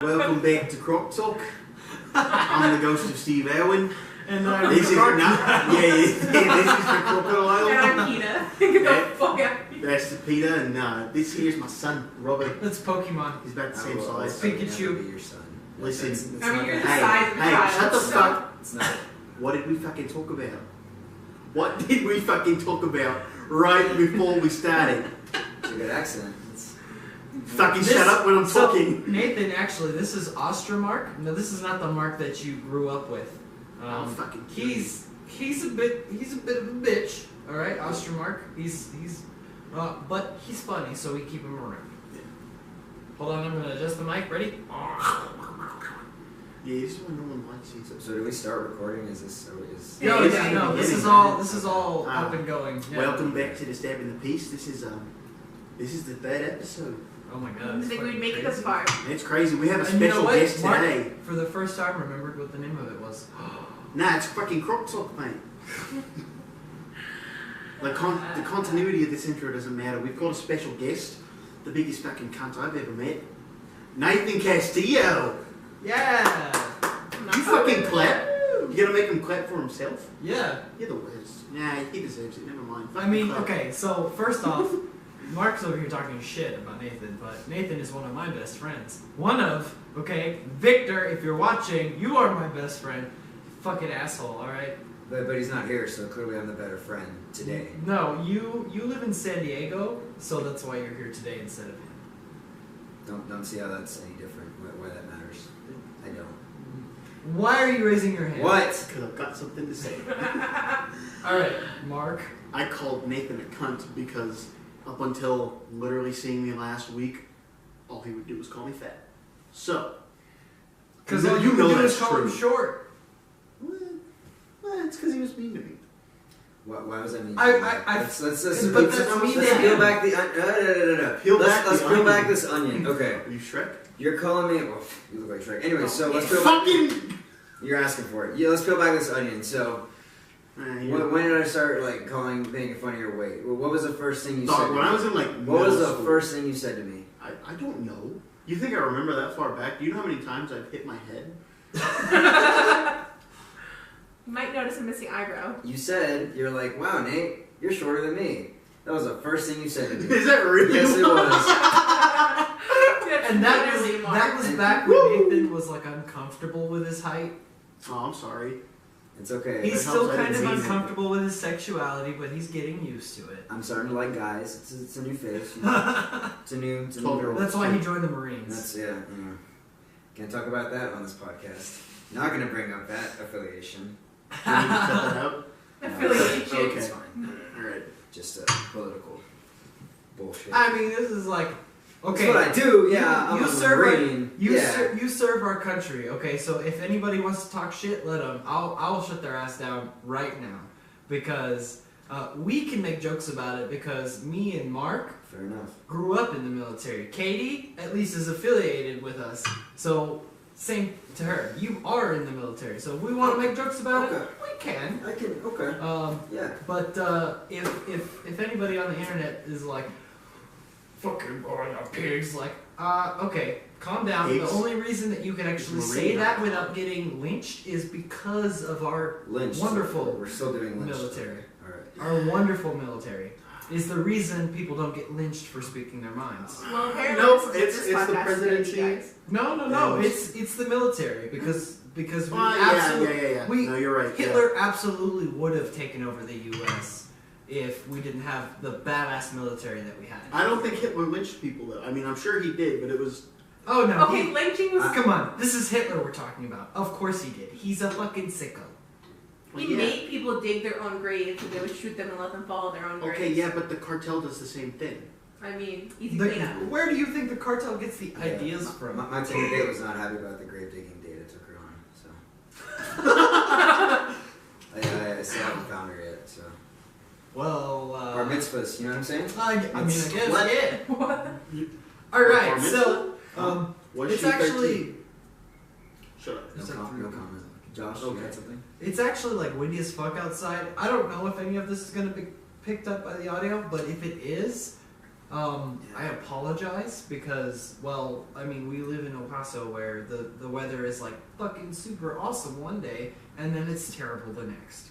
Welcome back to Crop Talk. I'm the ghost of Steve Irwin. And this is not, this is the crocodile. And I'm Peter. Get the fuck out of here. That's Peter, and this here's my son, Robert. That's Pokemon. He's about the same size. Pikachu. Be your son. Listen, It's I mean, not you're the gonna- size of the hey, child. shut the so- fuck. It's not. What did we fucking talk about? What did we fucking talk about right before we started? It's a good accent. Fucking shut up when I'm talking. Nathan, actually, this is Ostromark. No, this is not the Mark that you grew up with. Fucking He's a bit of a bitch. All right, Ostromark. But he's funny, so we keep him around. Yeah. Hold on, I'm gonna adjust the mic. Ready? Yeah, this is when no one likes you. So do we start recording? Is this? No, it's yeah, in no. the This is beginning. all up and going. Yeah. Welcome back to the Stab in the Piece. This is the third episode. Oh my I god. didn't it's think we'd fucking make it crazy. this far. It's crazy. We have a And you know special what? guest Mark, today. for the first time, remembered what the name of it was. Nah, it's fucking Crop Talk, mate. The continuity of this intro doesn't matter. We've got a special guest, the biggest fucking cunt I've ever met, Nathan Castillo. Yeah. You fucking clap. You gonna make him clap for himself? Yeah. You're the worst. Nah, he deserves it. Never mind. I mean, Fucking clap. okay, so first off, Mark's over here talking shit about Nathan, but Nathan is one of my best friends. Okay? Victor, if you're watching, you are my best friend. Fucking asshole, alright? But he's not here, so clearly I'm the better friend today. No, you live in San Diego, so that's why you're here today instead of him. Don't see how that's any different. Why that matters. I don't. Why are you raising your hand? What? Because I've got something to say. Alright, Mark. I called Nathan a cunt because up until literally seeing me last week, all he would do was call me fat. So, Because you all you know do that's is call him true. short. Well, it's because he was mean to me. Why was that mean? Let's peel back the no. Peel Let's peel onion. back this onion. Okay. Are you Shrek? You're calling me. Well, you look like Shrek. Anyway, so let's peel. Fucking. You're asking for it. Yeah, let's peel back this onion. So, when did I start making fun of your weight? What was the first thing you said? When I was in What was the middle school, first thing you said to me? I don't know. You think I remember that far back? Do you know how many times I've hit my head? You might notice a missing eyebrow. You said you're like, wow, Nate, you're shorter than me. That was the first thing you said to me. Is that really? Yes, it was. And that was back when Nathan was like uncomfortable with his height. Oh, I'm sorry. It's okay. He's That still helps I kind of didn't see it. uncomfortable with his sexuality, but he's getting used to it. I'm starting to like guys. It's a new phase. You know? It's a new girl. That's why he joined the Marines. That's Can't talk about that on this podcast. Not gonna bring up that affiliation. Can you cut that out? Affiliation. Okay. It's fine. Alright. Just political bullshit. I mean, this is like, okay. That's what I do. Yeah, you I'm a serve Marine. you serve our country. Okay, so if anybody wants to talk shit, let them. I'll shut their ass down right now because we can make jokes about it because me and Mark Fair enough. grew up in the military. Katie, at least, is affiliated with us. So, same to her. You are in the military. So, if we want to make jokes about it, we can. I can. Okay. Yeah. But if anybody on the internet is like, fucking boy, pigs, like, okay, calm down. Pigs? The only reason that you can actually say that without getting lynched is because of our Lynched. wonderful We're still doing lynched. military. All right. Our wonderful military is the reason people don't get lynched for speaking their minds. Well, apparently No, this it's the podcast is presidency. gonna be guys. No, Yeah. it's the military because we Yeah. No, you're right. Hitler absolutely would have taken over the U.S. if we didn't have the badass military that we had. I don't think Hitler lynched people though. I mean, I'm sure he did, but it was. Oh no! Okay, lynching was. Come on, this is Hitler we're talking about. Of course he did. He's a fucking sicko. He made people dig their own graves and they would shoot them and let them fall in their own graves. Okay, yeah, but the cartel does the same thing. I mean, easy cleanup. Where do you think the cartel gets the ideas from? My team today was not happy about the grave digging date I took her on, so. I still haven't found her yet, so. Well, Bar mitzvahs, you know what I'm saying? I mean, I guess, What? yeah. What? Alright, Bar so, Was it's she 13? actually, Shut up. No comment. Josh, you Okay. got something? it's actually like windy as fuck outside. I don't know if any of this is going to be picked up by the audio, but if it is, I apologize because, well, I mean, we live in El Paso where the weather is like fucking super awesome one day and then it's terrible the next.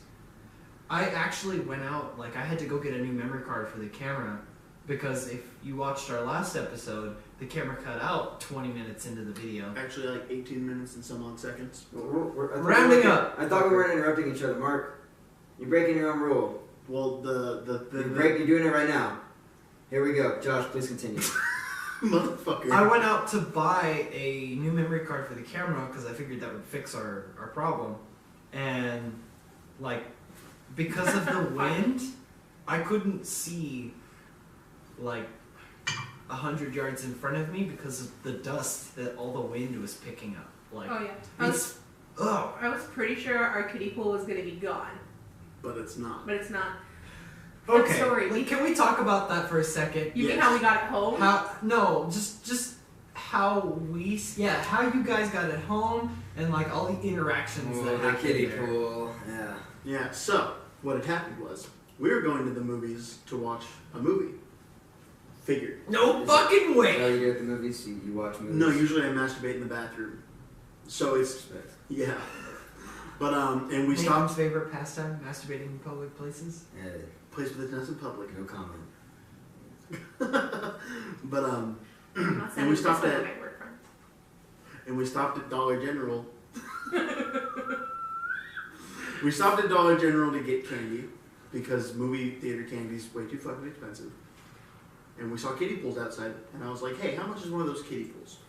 I actually went out, like, I had to go get a new memory card for the camera because if you watched our last episode, the camera cut out 20 minutes into the video. Actually, like 18 minutes and some odd seconds. Rounding up. I thought we weren't interrupting each other, Mark. You're breaking your own rule. Well, You're doing it right now. Here we go. Josh, please continue. Motherfucker. I went out to buy a new memory card for the camera because I figured that would fix our problem. And, like, because of the wind, I couldn't see, like, 100 yards in front of me because of the dust that all the wind was picking up. Like, Oh yeah. I was pretty sure our kiddie pool was gonna be gone, But it's not. but it's not. Okay. Sorry. Like, can we talk about that for a second? You mean Yes. how we got it home? Just how how you guys got it home and like all the interactions that The happened kiddie there. pool. Yeah. Yeah, so what had happened was we were going to the movies to watch a movie. Figured. No fucking way. Oh, you do at the movies? You watch movies? No, usually I masturbate in the bathroom. So it's Respect. yeah. But and we Nathan's stopped favorite pastime: masturbating in public places. Yeah, place with the in public. no comment. But I'm not and sending we this stopped one at to my work friend. and we stopped at Dollar General. We stopped at Dollar General to get candy because movie theater candy is way too fucking expensive. And we saw kiddie pools outside, and I was like, "Hey, how much is one of those kiddie pools?"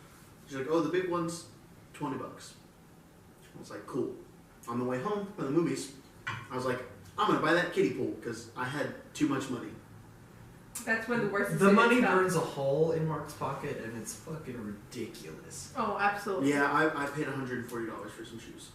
She's like, "Oh, the big one's $20." I was like, "Cool." On the way home from the movies, I was like, "I'm gonna buy that kiddie pool" because I had too much money. That's when the worst. The money stuff. burns a hole in Mark's pocket, and it's fucking ridiculous. Oh, absolutely. Yeah, I paid $140 for some shoes.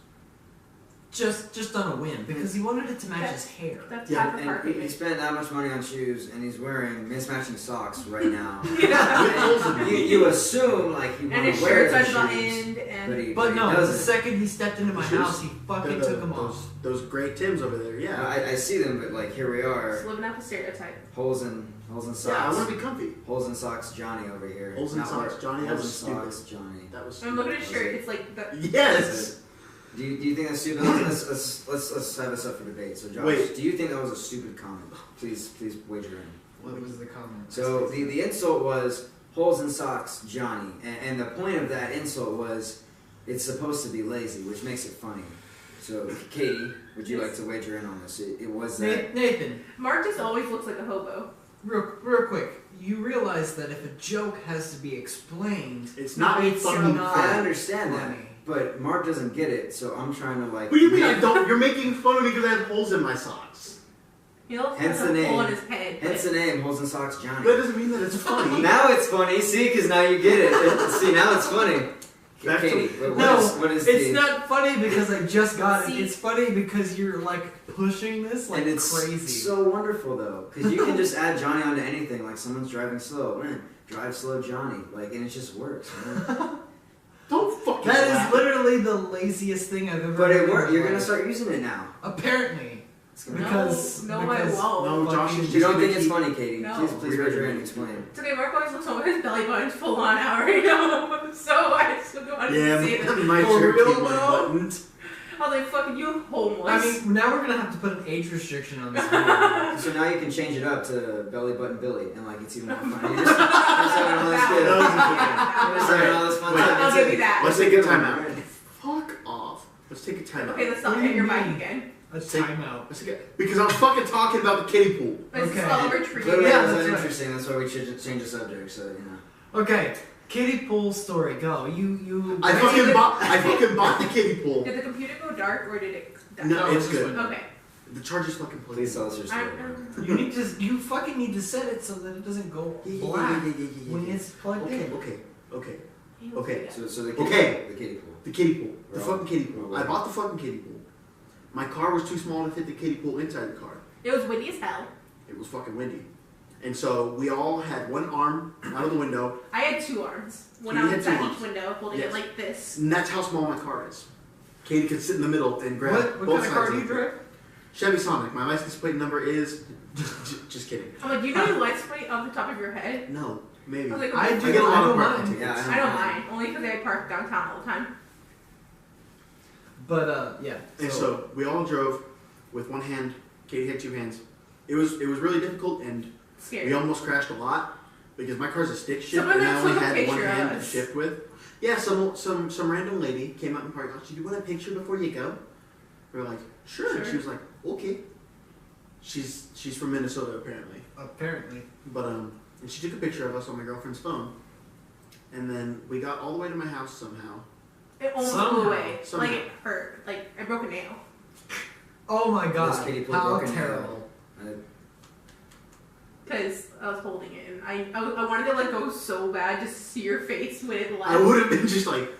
Just on a whim because he wanted it to match his hair. That's Yeah, half a car And he payment. spent that much money on shoes, and he's wearing mismatching socks right now. Yeah. With holes in them. You assume like he And want his to wear shirt's the shoes, unbuttoned and But no, the doesn't. second he stepped into my The shoes? house, he fucking took them off. Those great Tims over there, yeah. I see them, but like here we just are, living out the stereotype. holes in socks. Yeah, I want to be comfy. Holes in socks, Johnny over here. Holes in Not socks, Mark. Johnny, that Holes in was stupid. socks, Johnny. That was I'm stupid. looking at his shirt. It's like the. Yes. Do you think that's stupid? Let's have this up for debate. So Josh, Wait. do you think that was a stupid comment? Please wager in. What was the comment? So the insult was holes in socks, Johnny, and the point of that insult was it's supposed to be lazy, which makes it funny. So Katie, would you like to wager in on this? It was that. Nathan, Mark just always looks like a hobo. real quick, you realize that if a joke has to be explained, It's not it's fucking not I understand that, funny. but Mark doesn't get it, so I'm trying to like. What do you mean I don't? You're making fun of me because I have holes in my socks. He also Hence has the a name. hole in his head. Hence the name, holes in socks, Johnny. That doesn't mean that it's funny. Now it's funny, see, because now you get it. See, now it's funny. Back to- Katie, what No, is it's the, not funny because I just got it. See? It's funny because you're like pushing this like and it's crazy. so wonderful though, because you can just add Johnny onto anything. Like someone's driving slow, drive slow, Johnny. Like, and it just works. Man. Don't fucking That laugh. is literally the laziest thing I've ever But heard it in worked. my You're gonna life. start using it now. Apparently. It's gonna Because no, I because won't. No, Josh is You just don't gonna think it's keep- funny, Katie? No. Please raise your hand and explain. It's okay, Mark always looks home with his belly button's full on out right now. So I still don't understand Yeah, it. my For shirt real, keep though? unbuttoned. I was like, fucking you homeless. I mean, now we're gonna have to put an age restriction on this video. So now you can change it up to belly button Billy, and like it's even more funny. You're just having all this good. You're just having all this fun Wait, time. I'll give you that. Let's take a timeout. Fuck off. Let's take a timeout. Okay, let's not What do hit you your mic mean? again. Let's Take- time out. Let's take a, because I was fucking talking about the kiddie pool. Let's Okay. spell retreat. Clearly Yeah, it was that's right. uninteresting. That's why we should just change the subject. So you know. Okay, kiddie pool story. Go. You. I fucking bought the kiddie pool. Did the computer go dark or did it die? No, it's just good. went- Okay. The charger's fucking plugged Please in. tell us your story. You need to. You fucking need to set it so that it doesn't go black when it's plugged Okay, in. okay. He Okay. was good. So the kiddie, Okay. the kiddie pool. The kiddie pool. The We're fucking all- kiddie pool. we're I all- bought the fucking kiddie pool. My car was too small to fit the kiddie pool inside the car. It was windy as hell. It was fucking windy. And so we all had one arm out of the window, I had two arms. One You out had inside two each arms. window, holding Yes. it like this. and that's how small my car is. Katie could sit in the middle and grab What both kind of sides car do of you it. drive? Chevy Sonic. My license plate number is. Just kidding. I'm like, you know your license plate off the top of your head? No, maybe. I was like, I okay. do. I get a lot I of don't parking mind. tickets. Yeah, I don't mind. Only because I park downtown all the time. But yeah. And so we all drove with one hand. Katie had two hands. It was really difficult, and Scary. we almost crashed a lot because my car's a stick shift, Someone and I took only a had one picture of hand to us. shift with. Yeah, some random lady came up and parked lot. Do you want a picture before you go? We were like, sure. And she was like, okay. She's from Minnesota apparently. Apparently. But and she took a picture of us on my girlfriend's phone, and then we got all the way to my house somehow. It almost Somehow. blew away. Somehow. Like, it hurt. Like, I broke a nail. Oh my This god. kitty put How broken terrible. Because I was holding it. And I wanted to let go so bad just to see your face when it left. I would have been just like,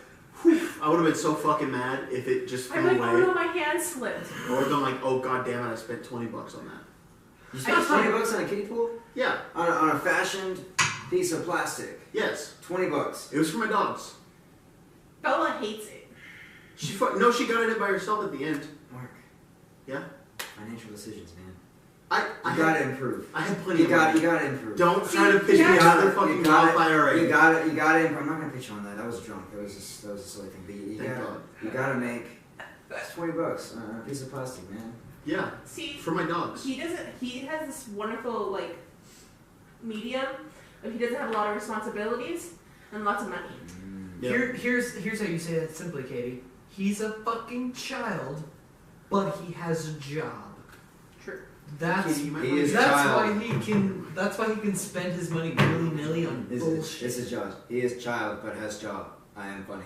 whew, I would have been so fucking mad if it just I'm flew like, away. oh no, my hand slipped. I would have been like, oh god damn it, I spent $20 on that. You spent $20 on a kiddie pool? Yeah, On a fashioned piece of plastic. yes. $20. It was for my dogs. Bella hates it. She she got it by herself at the end. Mark. Yeah. Financial decisions, man. I You gotta improve. I had plenty You of money. gotta improve. Don't See, try to pitch me yeah. another fucking golf IRA. You gotta improve. I'm not gonna pitch you on that. That was drunk. That was a silly thing. But Thank God. you gotta make it's $20 on a piece of plastic, man. Yeah, See, for my dogs. he has this wonderful, like, medium, but he doesn't have a lot of responsibilities and lots of money. Yep. Here's how you say that simply, Katie. He's a fucking child, but he has a job. True. That's Katie, you might He wanna- is that's child. why he can. That's why he can spend his money willy nilly on bullshit. It's his job. He is child, but has job. I am funny.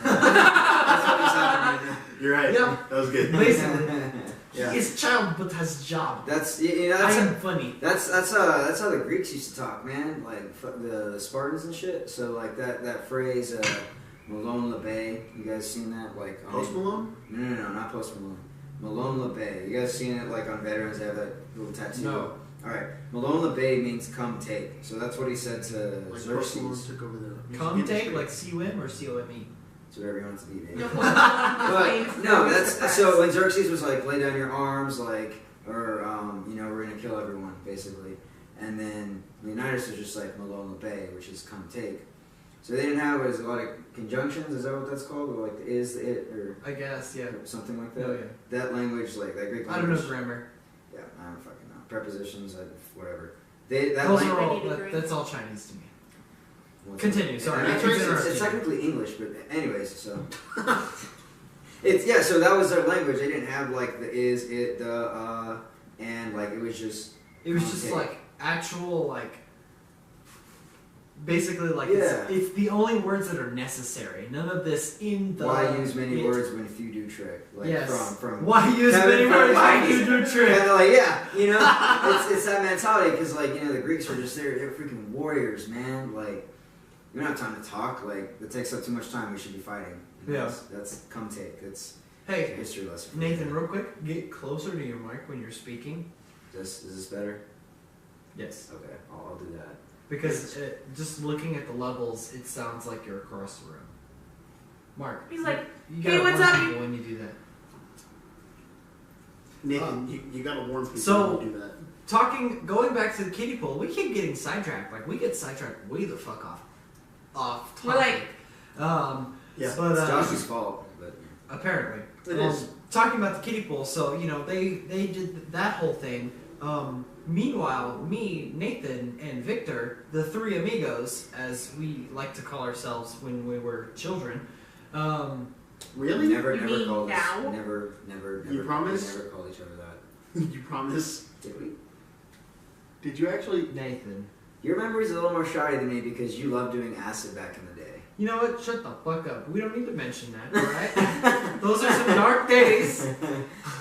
That's what he's happening right You're right. Yeah. That was good. Basically, now. Yeah. he is child but has job. That's you know I that's am funny. that's how the Greeks used to talk, man. Like the Spartans and shit. So like that phrase, Malone LeBay. You guys seen that? Like on Post Malone? No, not Post Malone. Malone LeBay. You guys seen it like on veterans? They have that little tattoo. No. All right. Malone LeBay means come take. So that's what he said to Like Post Malone Xerxes. took over the music Come take industry. like C-U-M or C-O-M-E. It's whatever you want it to be, baby. No, But no, that's so when Xerxes was like, lay down your arms, like, or we're gonna kill everyone, basically. And then Leonidas was just like Malone LeBay, which is come take. So they didn't have a lot of conjunctions. Is that what that's called? Or like the is, the it, or I guess, yeah. something like that. Oh, yeah. That language, like that Greek language. I don't know grammar. Yeah, I don't fucking know. Prepositions, whatever. That Those language. are all. Ready to drink. That's all Chinese to me. What's Continue, it? sorry, And I it's, keep it's interrupting. technically English, but anyways, so so that was their language. They didn't have like the is, it, the, and like it was just. It was just Okay. like actual like. Basically, like Yeah. it's the only words that are necessary. None of this in the. Why use many it. words when few do trick? Like Yes. from Why use Kevin many from words when Vikings. you do And trick? they're like, yeah, it's that mentality because like the Greeks were just they're freaking warriors, man. Like we don't have time to talk. Like it takes up too much time. We should be fighting. Yeah. That's come take. That's a Hey, history lesson. Nathan, real quick, get closer to your mic when you're speaking. Is this better? Yes. Okay, I'll do that. Because just looking at the levels, it sounds like you're across the room. Mark. He's like, you "Hey, gotta what's warn up?" people when you do that. Nathan, you gotta warn people so- when you do that. Going back to the kiddie pool, we keep getting sidetracked. Like we get sidetracked way the fuck off We're topic. like- Yeah. But It's Josh's fault, but apparently, It is. talking about the kiddie pool. So they did that whole thing. Meanwhile, me, Nathan, and Victor, the three amigos, as we like to call ourselves when we were children. Really? never You mean called us. now? Never. You promise? We never called each other that. You promise? Did we? Did you actually? Nathan. Your memory's a little more shoddy than me because you loved doing acid back in the day. You know what? Shut the fuck up. We don't need to mention that, alright? Those are some dark days.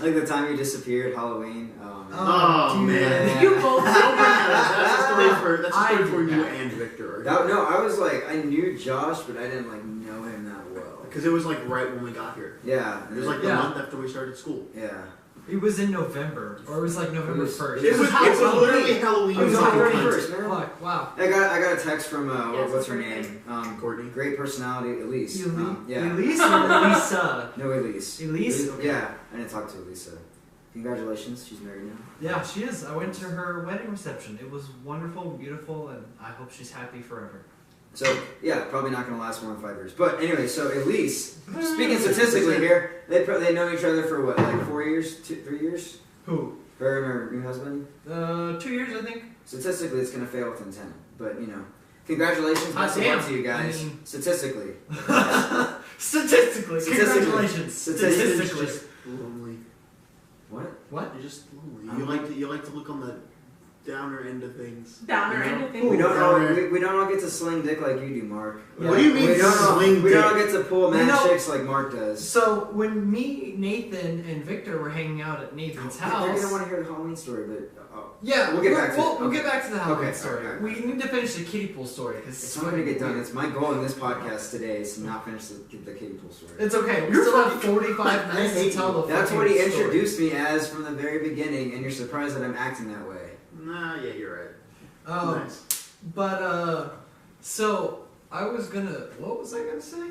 Like the time you disappeared, Halloween. Oh, dude. man. You both That's a story for I for did you that. and Victor. No, I was like, I knew Josh, but I didn't like know him that well. Because it was like right when we got here. Yeah. It was like the Yeah. month after we started school. Yeah. It was in November, or it was like November It was- 1st. It was Halloween. literally Halloween. It was fucking October cunt. 1st, man. Fuck, wow. I got a text from Yes, what's her birthday. name? Courtney. Great personality, Elise. Yeah. Elise or Elisa? No, Elise. Elise? Okay. Yeah, I didn't talk to Elisa Congratulations, she's married now. Yeah, she is. I went to her wedding reception. It was wonderful, beautiful, and I hope she's happy forever. So, yeah, probably not going to last more than 5 years. But anyway, so Elise, speaking statistically here, they know each other for what, like 4 years, 3 years? Who? Her and her new husband? 2 years, I think. Statistically, it's going to fail within 10. But, you know, congratulations, best of luck to you guys. I mean- Statistically. Statistically. Congratulations. Statistically. Just lonely. What? What? You're just lonely. You like to look on the downer end of things. Downer You know? end of things. We don't Downer. we don't all get to sling dick like you do, Mark. Yeah. What do you mean We don't all, sling we don't all dick? get to pull You mad know- chicks like Mark does. So when me, Nathan, and Victor were hanging out at Nathan's They're house. going to want to hear the Halloween story, but... Yeah, We'll get back to it. We'll Okay. get back to the Halloween Okay, story. okay. We need to finish the kiddie pool story because It's not going to get done. It's my goal in this podcast today is to not finish the kiddie pool story. It's okay. We You're still have fucking- 45 minutes to tell the That's fucking what he story. introduced me as from the very beginning, and you're surprised that I'm acting that way. Nah, yeah, you're right. Nice. But so I was gonna. What was I gonna say?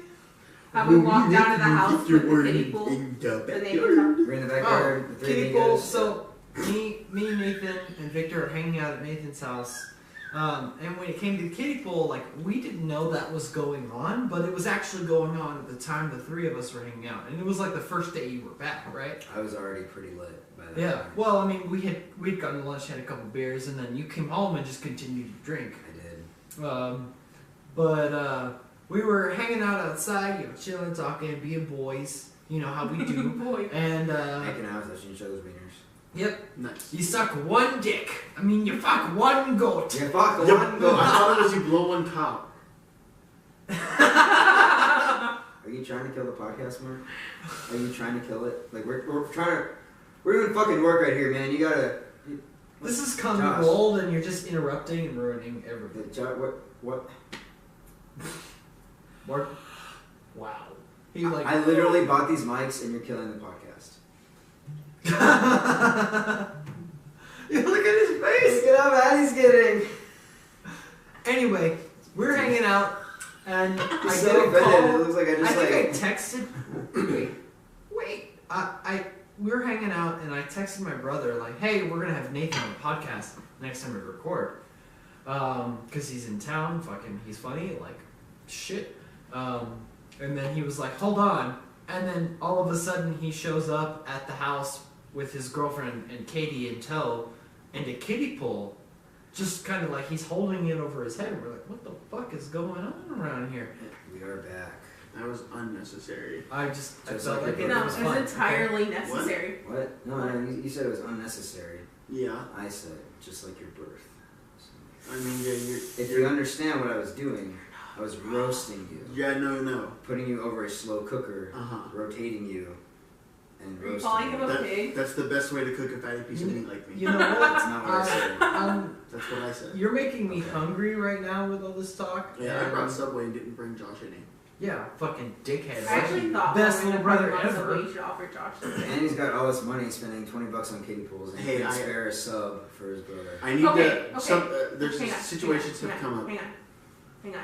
How we walked down to the house with the kiddie pool. In the The neighbor's backyard. house. We're in the backyard, the three Kiddie pool. amigos. So me, Nathan, and Victor are hanging out at Nathan's house. And when it came to the kiddie pool, like we didn't know that was going on, but it was actually going on at the time the three of us were hanging out, and it was like the first day you were back, right? I was already pretty lit by that Yeah. time. Well, I mean, we'd gotten to lunch, had a couple beers, and then you came home and just continued to drink. I did. But we were hanging out outside, you know, chilling, talking, being boys. You know how we do. Boy. And Making out, touching each other's wieners. yep, Nice. you suck one dick. I mean, you fuck one goat. Yeah, fuck the Yeah, one no, go. I thought it was you blow one cow. Are you trying to kill the podcast, Mark? Are you trying to kill it? Like we're trying to, we're doing fucking work right here, man. You gotta. This is coming Josh. old, and you're just interrupting and ruining everything. What? Mark, wow. He like. I literally bought these mics, and you're killing the podcast. You look at his face. Look at how bad he's getting. Anyway, we're hanging out, and I He's get so a offended. It call. looks like I just I think like. I texted. Wait. We were hanging out, and I texted my brother like, "Hey, we're gonna have Nathan on the podcast next time we record, cause he's in town. Fucking, he's funny, like shit." And then he was like, "Hold on," and then all of a sudden he shows up at the house with his girlfriend and Katie in tow, and a kiddie pool. Just kind of like he's holding it over his head. And we're like, what the fuck is going on around here? We are back. That was unnecessary. I Just felt like like it it No, was it's fun. entirely necessary. What? No, you said it was unnecessary. Yeah. I said just like your birth. I mean, yeah, If you understand what I was doing, I was roasting you, no. putting you over a slow cooker, Uh-huh. rotating you, and Are you roasting calling him you. a pig? That's the best way to cook a fatty piece of meat like me. You know what? That's not what I said. That's what I said. You're making me Okay. hungry right now with all this talk. Yeah, I and- brought Subway and didn't bring Josh any. Yeah, fucking dickhead. I actually thought Best when we little were brother talking about ever. Subway, you should offer Josh something. And he's got all this money, spending $20 on kiddie pools, and he Hey, can I- spare a sub for his brother. I need Okay, there's Hang on, situations hang have on, come up. Hang on.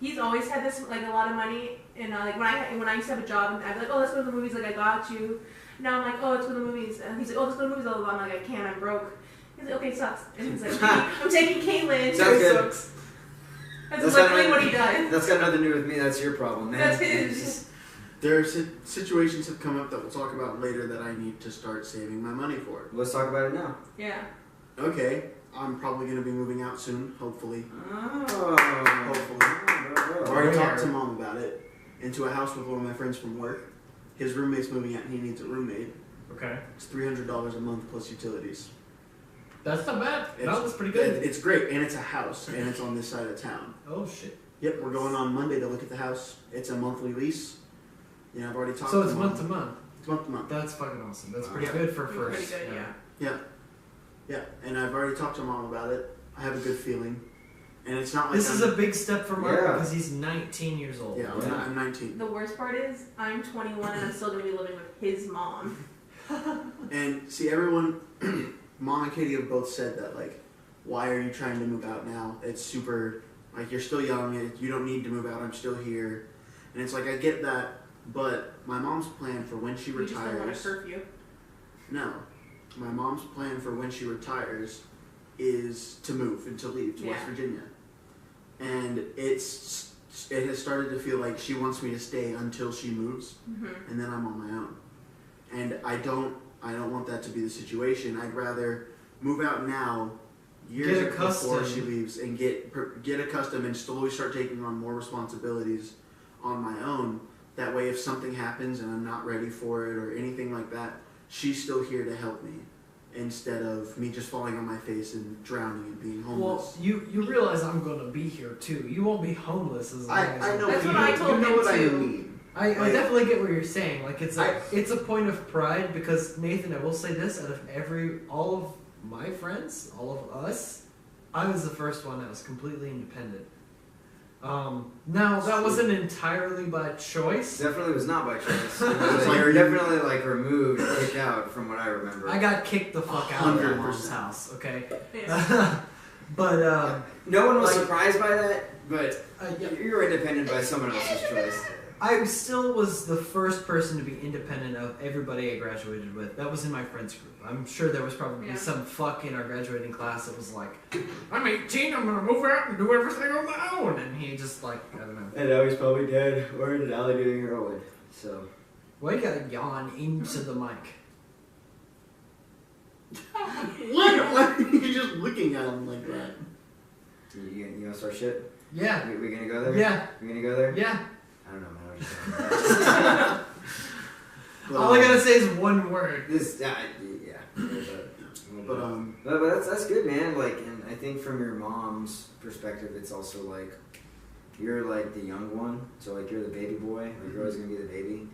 He's always had this like a lot of money, and like when I used to have a job, and I'd be like, oh, let's go to the movies. Like I got you. Now I'm like, oh, let's go to the movies. And he's like, oh, let's go to the movies. All the time. I'm like, I can't. I'm broke. He's like, okay, sucks. And he's like, I'm taking Caitlin. Sounds So it good. sucks. That's That's literally not what he does. That's got nothing to do with me. That's your problem, man. That's It's his. just- There are situations have come up that we'll talk about later that I need to start saving my money for. Let's talk about it now. Yeah. Okay, I'm probably going to be moving out soon, hopefully. Oh. Hopefully. I've already Where? talked to Mom about it. Into a house with one of my friends from work. His roommate's moving out and he needs a roommate. Okay. It's $300 a month plus utilities. That's not bad. That It's- was pretty good. It's great, and it's a house, and it's on this side of town. Oh shit. Yep, we're going on Monday to look at the house. It's a monthly lease. You know, I've already talked So to it's Mom. month to month. It's month to month. That's fucking awesome. That's pretty good for You're first. pretty good, yeah. Yeah, and I've already talked to Mom about it. I have a good feeling. And it's not like This is a big step for Mark Yeah. because he's 19 years old. Yeah, I'm 19. The worst part is I'm 21 and I'm still gonna be living with his mom. And see, everyone, Mom and Katie have both said that, like, why are you trying to move out now? It's super, like, you're still young, you don't need to move out, I'm still here. And it's like, I get that, but my mom's plan for when she You just don't want a retires, curfew. No. My mom's plan for when she retires is to move and to leave to West Yeah. Virginia. And it has started to feel like she wants me to stay until she moves, and then I'm on my own. And I don't want that to be the situation. I'd rather move out now, years Get before accustomed. she leaves, and get accustomed and slowly start taking on more responsibilities on my own. That way, if something happens and I'm not ready for it or anything like that, she's still here to help me, instead of me just falling on my face and drowning and being Well, homeless. you realize I'm gonna be here too. You won't be homeless as long as I know. That's but what you, I told you know him what I too. mean. I Like- definitely get what you're saying. Like it's a point of pride because Nathan, I will say this: out of all of my friends, all of us, I was the first one that was completely independent. Now that wasn't entirely by choice. Definitely was not by choice. You were definitely like removed, kicked out, from what I remember. I got kicked the fuck out of my mom's 100%. house. Okay, Yeah. but No one was Like- surprised by that, but yeah. you were independent by someone else's choice. I still was the first person to be independent of everybody I graduated with. That was in my friends group. I'm sure there was probably Yeah. some fuck in our graduating class that was like, I'm 18, I'm gonna move out and do everything on my own. And he just like, I don't know. And now he's probably dead or in an alley doing heroin. So. Why you gotta yawn into the mic? Why are you just looking at him like that? You gonna start shit? Yeah. We gonna go there? Yeah. We gonna go there? Yeah. I don't know, man. I'm just But, All I gotta say is one word. this, yeah. But that's good, man. Like, and I think from your mom's perspective, it's also like you're like the young one, so like you're the baby boy. Like you're always gonna be the baby,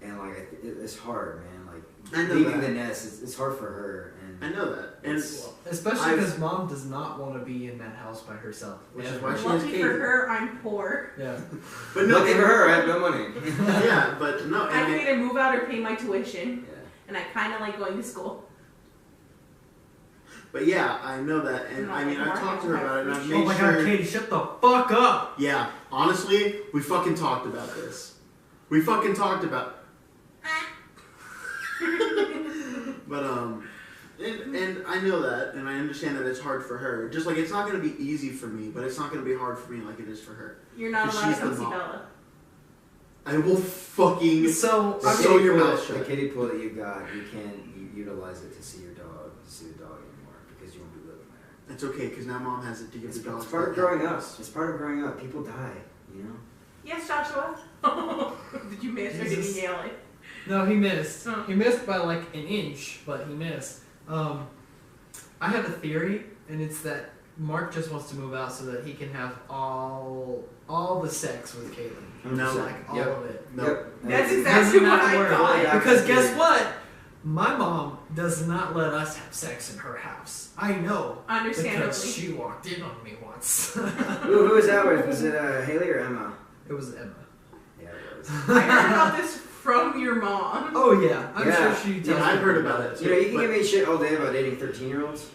and like it's hard, man. Like I know leaving that. the nest, it's hard for her. And I know that, and Especially I've- because mom does not want to be in that house by herself. Which is Ever. why she has Lucky Katie. for her, I'm poor. Yeah. But no, lucky for her, I have no money. yeah, but no, I can and either move out or pay my tuition, Yeah. and I kind of like going to school. but yeah, I know that, and No, I mean, I've Mark, talked to her about it, and I've made Oh my sure. god, Katie, shut the fuck up! Yeah, honestly, we fucking talked about this. We fucking talked about. But and I know that, and I understand that it's hard for her. Just like it's not going to be easy for me, but it's not going to be hard for me like it is for her. You're not Because allowed she's to come the see mom. Bella. I will fucking. So, I'm I so mean, your pool, mouth the shut. kiddie pool that you got, you can't utilize it to see your dog, to see the dog anymore because you won't be living there. It's okay, because now mom has it to give It's the dog. part of growing up. It's part of growing up. People die, you know. Yes, Joshua. Did you miss or did Jesus. you nail it? no, he missed. Oh. He missed by like an inch, but he missed. I have a theory, and it's that Mark just wants to move out so that he can have all the sex with Caitlin. No. Like all Yep. of it. No. Yep. That's Doesn't exactly what have to I work. thought. Yeah. Because guess what? My mom does not let us have sex in her house. I know. Understandably. Because she walked in on me once. Who was that with? Was it Haley or Emma? It was Emma. Yeah, it was. I heard about this from your mom. Oh yeah, I'm Yeah. sure she tells Yeah, I've me heard about it. You know, you can But- give me shit all day about dating 13-year-olds.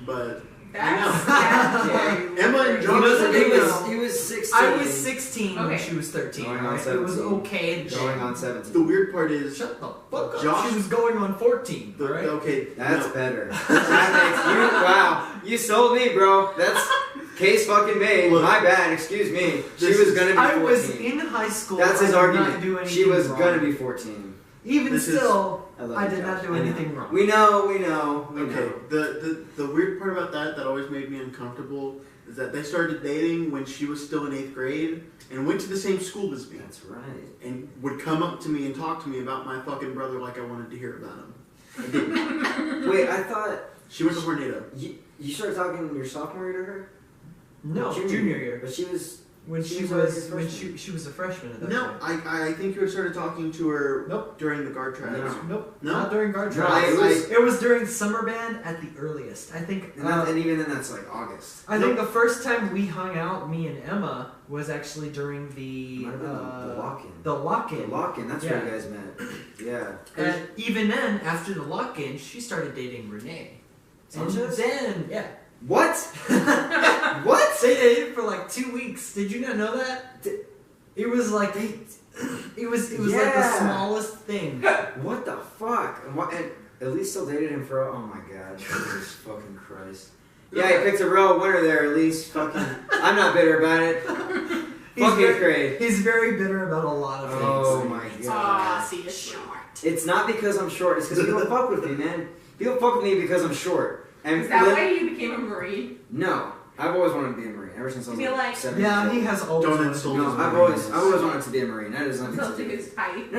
But That's Yeah. Emma and He John doesn't He know. was, he was 16. I was 16 when Okay. she was 13. Going on Right? It was 17. okay. to Going date. on 17. the weird part is, Shut the fuck up. Josh- She was going on 14. the, Alright. okay, That's no. better. That makes you, wow. You sold me, bro. That's case fucking made. Look, My bad. Excuse me. She this was is- gonna be 14. I was in high school. That's his I did argument. Not do She anything was wrong. gonna be 14. Even This is- still, love I you, did not Josh. do I know. anything wrong. We know. Okay, the weird part about that always made me uncomfortable is that they started dating when she was still in 8th grade and went to the same school as me That's right. and would come up to me and talk to me about my fucking brother like I wanted to hear about him. I didn't. Wait, I thought She went to Hornado. you started talking your sophomore year to her? No, Junior junior year. But she was. When She she was already was a when freshman. she was a freshman at that No, point. I think you had started talking to her Nope. during the guard trials. No. Nope. No? Not during guard No, trials. it It was during summer band at the earliest. I think. And even then, that's like August. I think the first time we hung out, me and Emma, was actually during the Might have been the lock-in. the lock-in. The lock-in. That's Yeah. where you guys met. Yeah. And even then, after the lock-in, she started dating Renee. And Sanchez? then, yeah, What? What? they dated for like 2 weeks. Did you not know that? It was like it was like the Yeah. smallest thing. What the fuck? And what? And Elise still dated him for. Oh my god, Jesus fucking Christ. Yeah, he picked a real winner there, Elise. Fucking. I'm not bitter about it. Fucking great. He's very bitter about a lot of things. Oh my god. Aw, see, it's short. It's not because I'm short. It's because people fuck with me, man. People fuck with me because I'm short. And Is that why you became a Marine? No, I've always wanted to be a Marine ever since I was I feel like- 7 Yeah, years he old. has always. Don't wanted insult to be his a I've Marine. always wanted to be a Marine. That is nothing Until to to do. his height. No.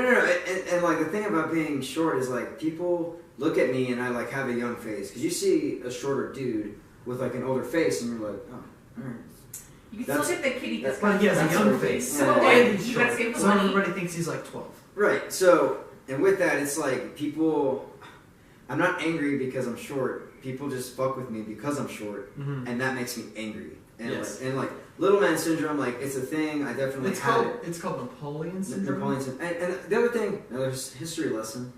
And like the thing about being short is like people look at me and I like have a young face because you see a shorter dude with like an older face and you're like, oh, all right. You can That's- still hit the kitty. that's- But he has a That's young what- face. yeah. And he's You gotta short. save the So money. everybody thinks he's like 12. Right. So and with that, it's like people. I'm not angry because I'm short. People just fuck with me because I'm short, Mm-hmm. and that makes me angry. And Yes. like little man syndrome, like it's a thing. I definitely It's had called it. it's called Napoleon syndrome. Napoleon syndrome. And the other thing, another history lesson.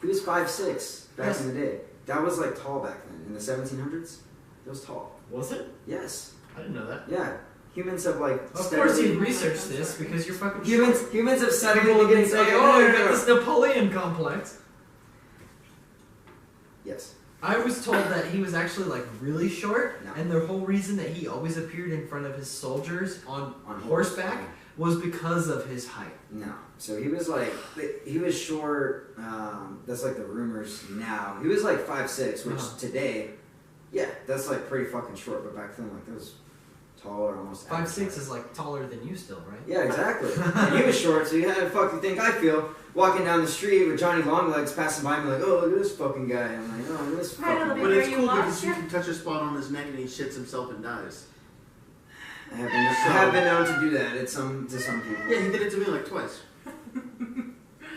He was 5'6" back Yes. in the day. That was like tall back then in the 1700s. It was tall. Was it? Yes. I didn't know that. Yeah. Humans have like. Of course you steadily- researched this because you're fucking Humans short. have People steadily have been been getting. saying, Okay, oh, no, you no, got no. this Napoleon complex. Yes. I was told that he was actually like really short, No. and the whole reason that he always appeared in front of his soldiers on On horseback was because of his height. No. So he was like, he was short. That's like the rumors now. He was like 5'6", which Uh-huh. today, yeah, that's like pretty fucking short. But back then, like that was taller, almost. 5'6" is like taller than you still, right? Yeah, exactly. And he was short, so how the fuck do you think I feel walking down the street with Johnny Longlegs passing by me like, oh, look at this fucking guy. And I'm like, oh, look at this I fucking don't guy. think But it's you cool lost because you him. can touch a spot on his neck and he shits himself and dies. I have been known to do that to some people. Yeah, he did it to me like twice.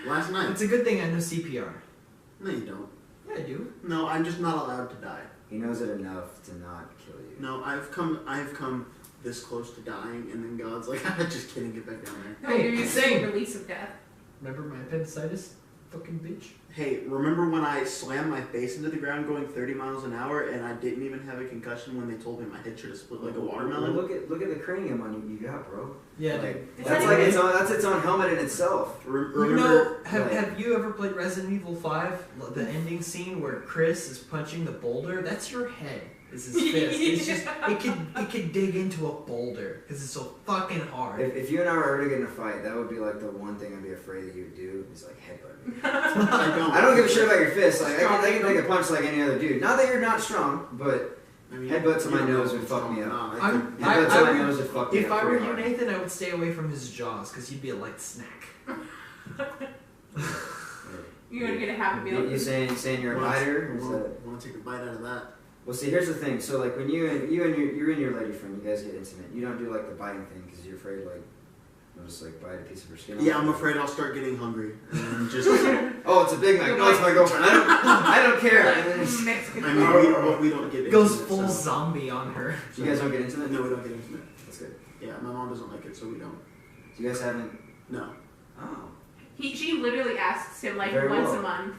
Last night. It's a good thing I know CPR. No, you don't. Yeah, I do. No, I'm just not allowed to die. He knows it enough to not kill you. No, I've come this close to dying, and then God's like, just kidding, get back down there. No, Hey, you're used to same. the release of death. Remember my appendicitis? Fucking bitch. Hey, remember when I slammed my face into the ground going 30 miles an hour, and I didn't even have a concussion when they told me my head should have split like a watermelon? Look at the cranium on you got, bro. Yeah, Like, dude. It's that's not like even- its own helmet in itself. You Remember? know, have, like- have you ever played Resident Evil 5? The ending scene where Chris is punching the boulder? That's your head. Is his fist. It's just it could dig into a boulder because it's so fucking hard. If you and I were ever to get in a fight, that would be like the one thing I'd be afraid that you would do is like headbutt me. I I don't give a shit about your fist. Like I can take a punch like any other dude. Not that you're not strong, but I mean, headbutt to you my don't know nose if would it's fuck strong me or up. not. I'm- could- I- headbutt to my would- nose would fuck me If up I were pretty you, hard. Nathan, I would stay away from his jaws because he'd be a light snack. You're gonna get a happy meal. You saying you're a biter? Or is that- Want to take a bite out of that? Well, see, here's the thing. So, like, when you're and your lady friend, you guys get intimate. You don't do like the biting thing because you're afraid, like, you'll just like bite a piece of her skin. off. Yeah, I'm afraid I'll start getting hungry and just. Oh, it's a Big Mac. No, it's my girlfriend. I don't care. And then it's- Mexican. I mean, we don't get Goes into it, full so- zombie on her. You guys don't get intimate? No, we don't get into it. That's good. Yeah, my mom doesn't like it, so we don't. You guys haven't. No. Oh. She literally asks him like Very once well. a month.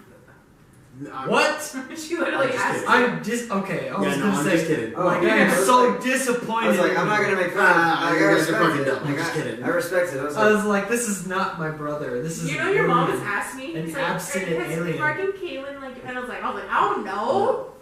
What? She literally I'm just asks. kidding. I'm just okay. I was Yeah, no, gonna I'm say, just kidding. Oh, like, yeah, I'm I was so like- disappointed. I was like, I'm not gonna make fun. Like, I you guys are respect fucking it. dumb. I'm Like, just kidding. I respect it. I was I like, was like, this is not my brother. This is You know, your mom rude. has asked me. An It's like, abstinent has alien. Fucking Caitlin, like, and I was like, I don't know.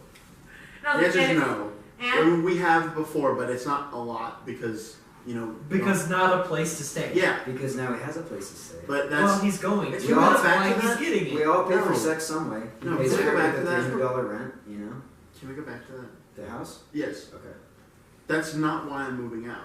And I The was like, answer's and, no. I and mean, we have before, but it's not a lot because, you know. Because not a place to stay. Yeah, because now he has a place to stay. but Well, that's. he's going It's to. all That's back why to he's that. getting We it. all pay for No. sex some way. He No, pays can we for go back the to that? $300 rent, you know? Can we go back to that? The house? Yes. Okay. That's not why I'm moving out.